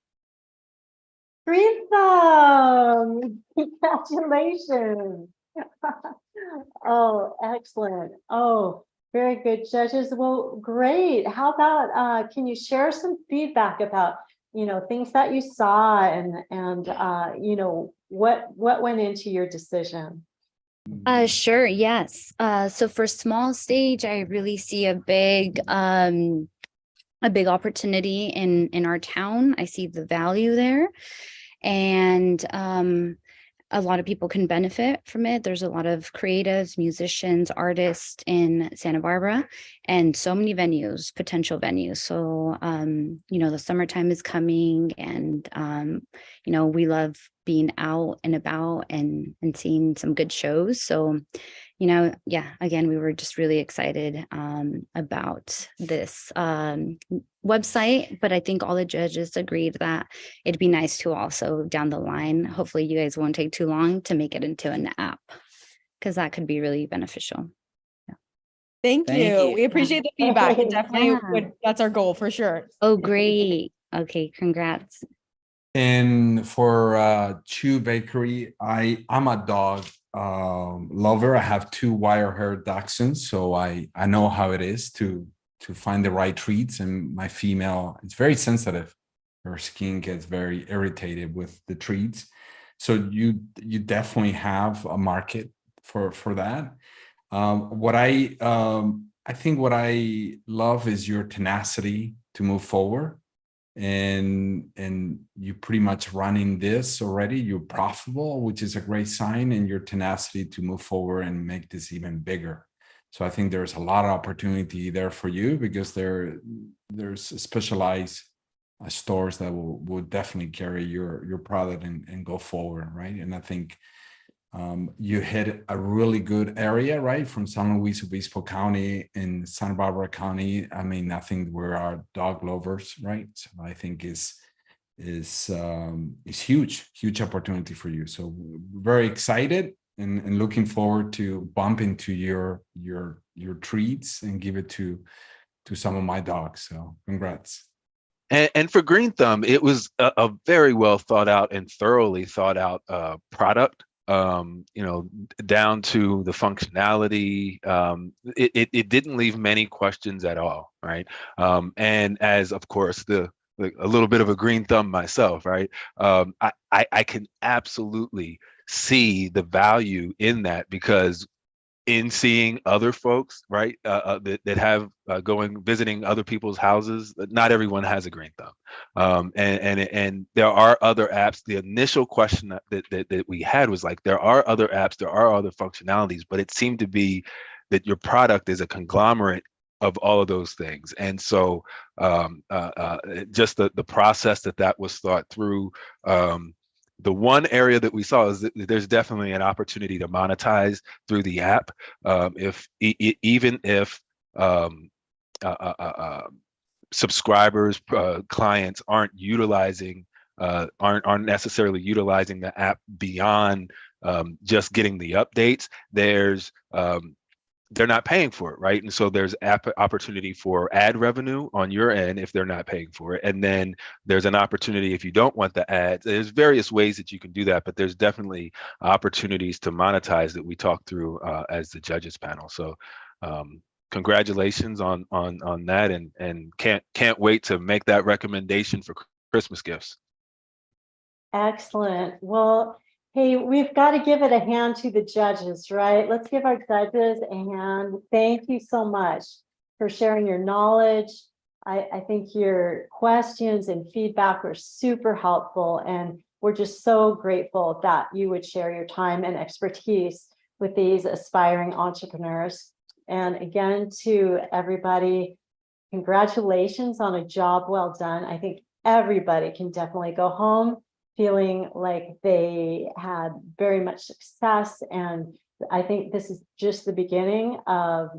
Green Thumb, congratulations. Oh, excellent. Oh, very good, judges. Well, great. How about, can you share some feedback about, you know, things that you saw and you know, what went into your decision? Sure, yes. So for Small Stage, I really see a big opportunity in our town. I see the value there, and a lot of people can benefit from it. There's a lot of creatives, musicians, artists in Santa Barbara, and so many venues, potential venues. So, you know, the summertime is coming, and, you know, we love being out and about and seeing some good shows. So, you know, yeah, again, we were just really excited about this website, but I think all the judges agreed that it'd be nice to also down the line, hopefully you guys won't take too long to make it into an app, because that could be really beneficial. Thank you. We appreciate the feedback. It definitely Yeah. that's our goal for sure. Oh, great. Okay, congrats. And for JOYCE, I'm a dog lover. I have 2 wire-haired dachshunds, so I know how it is to find the right treats. And my female is very sensitive. Her skin gets very irritated with the treats. So you definitely have a market for that. What I think what I love is your tenacity to move forward. And you pretty much running this already. You're profitable, which is a great sign, and your tenacity to move forward and make this even bigger. So I think there's a lot of opportunity there for you, because there's specialized stores that will definitely carry your product and go forward, right? And I think you hit a really good area, right? From San Luis Obispo County and Santa Barbara County. I mean, I think we are dog lovers, right? So I think is huge opportunity for you. So very excited and looking forward to bump into your treats and give it to some of my dogs. So congrats. And for Green Thumb, it was a very well thought out and thoroughly thought out product. You know, down to the functionality. It didn't leave many questions at all, right? And as of course a little bit of a green thumb myself, right? I can absolutely see the value in that, because in seeing other folks, right, that have visiting other people's houses, not everyone has a green thumb, and there are other apps. The initial question that we had was like, there are other apps, there are other functionalities, but it seemed to be that your product is a conglomerate of all of those things. And so just the process that was thought through, the one area that we saw is that there's definitely an opportunity to monetize through the app. Even if subscribers, clients aren't necessarily utilizing the app beyond just getting the updates, they're not paying for it, right? And so there's opportunity for ad revenue on your end if they're not paying for it. And then there's an opportunity if you don't want the ads. There's various ways that you can do that, but there's definitely opportunities to monetize that we talked through as the judges panel. So congratulations on that, and can't wait to make that recommendation for Christmas gifts. Excellent. Well, hey, we've got to give it a hand to the judges, right? Let's give our judges a hand. Thank you so much for sharing your knowledge. I think your questions and feedback were super helpful, and we're just so grateful that you would share your time and expertise with these aspiring entrepreneurs. And again, to everybody, congratulations on a job well done. I think everybody can definitely go home feeling like they had very much success. And I think this is just the beginning of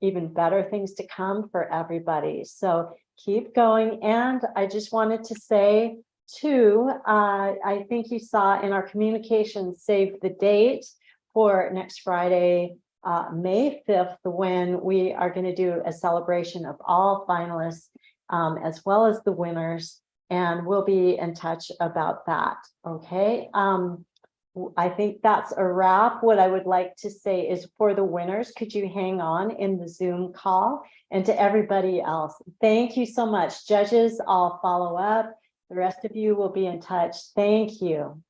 even better things to come for everybody. So keep going. And I just wanted to say too, I think you saw in our communications, save the date for next Friday, May 5th, when we are going to do a celebration of all finalists, as well as the winners. And we'll be in touch about that. Okay. I think that's a wrap. What I would like to say is, for the winners, could you hang on in the Zoom call? And to everybody else, thank you so much. Judges, I'll follow up. The rest of you will be in touch. Thank you.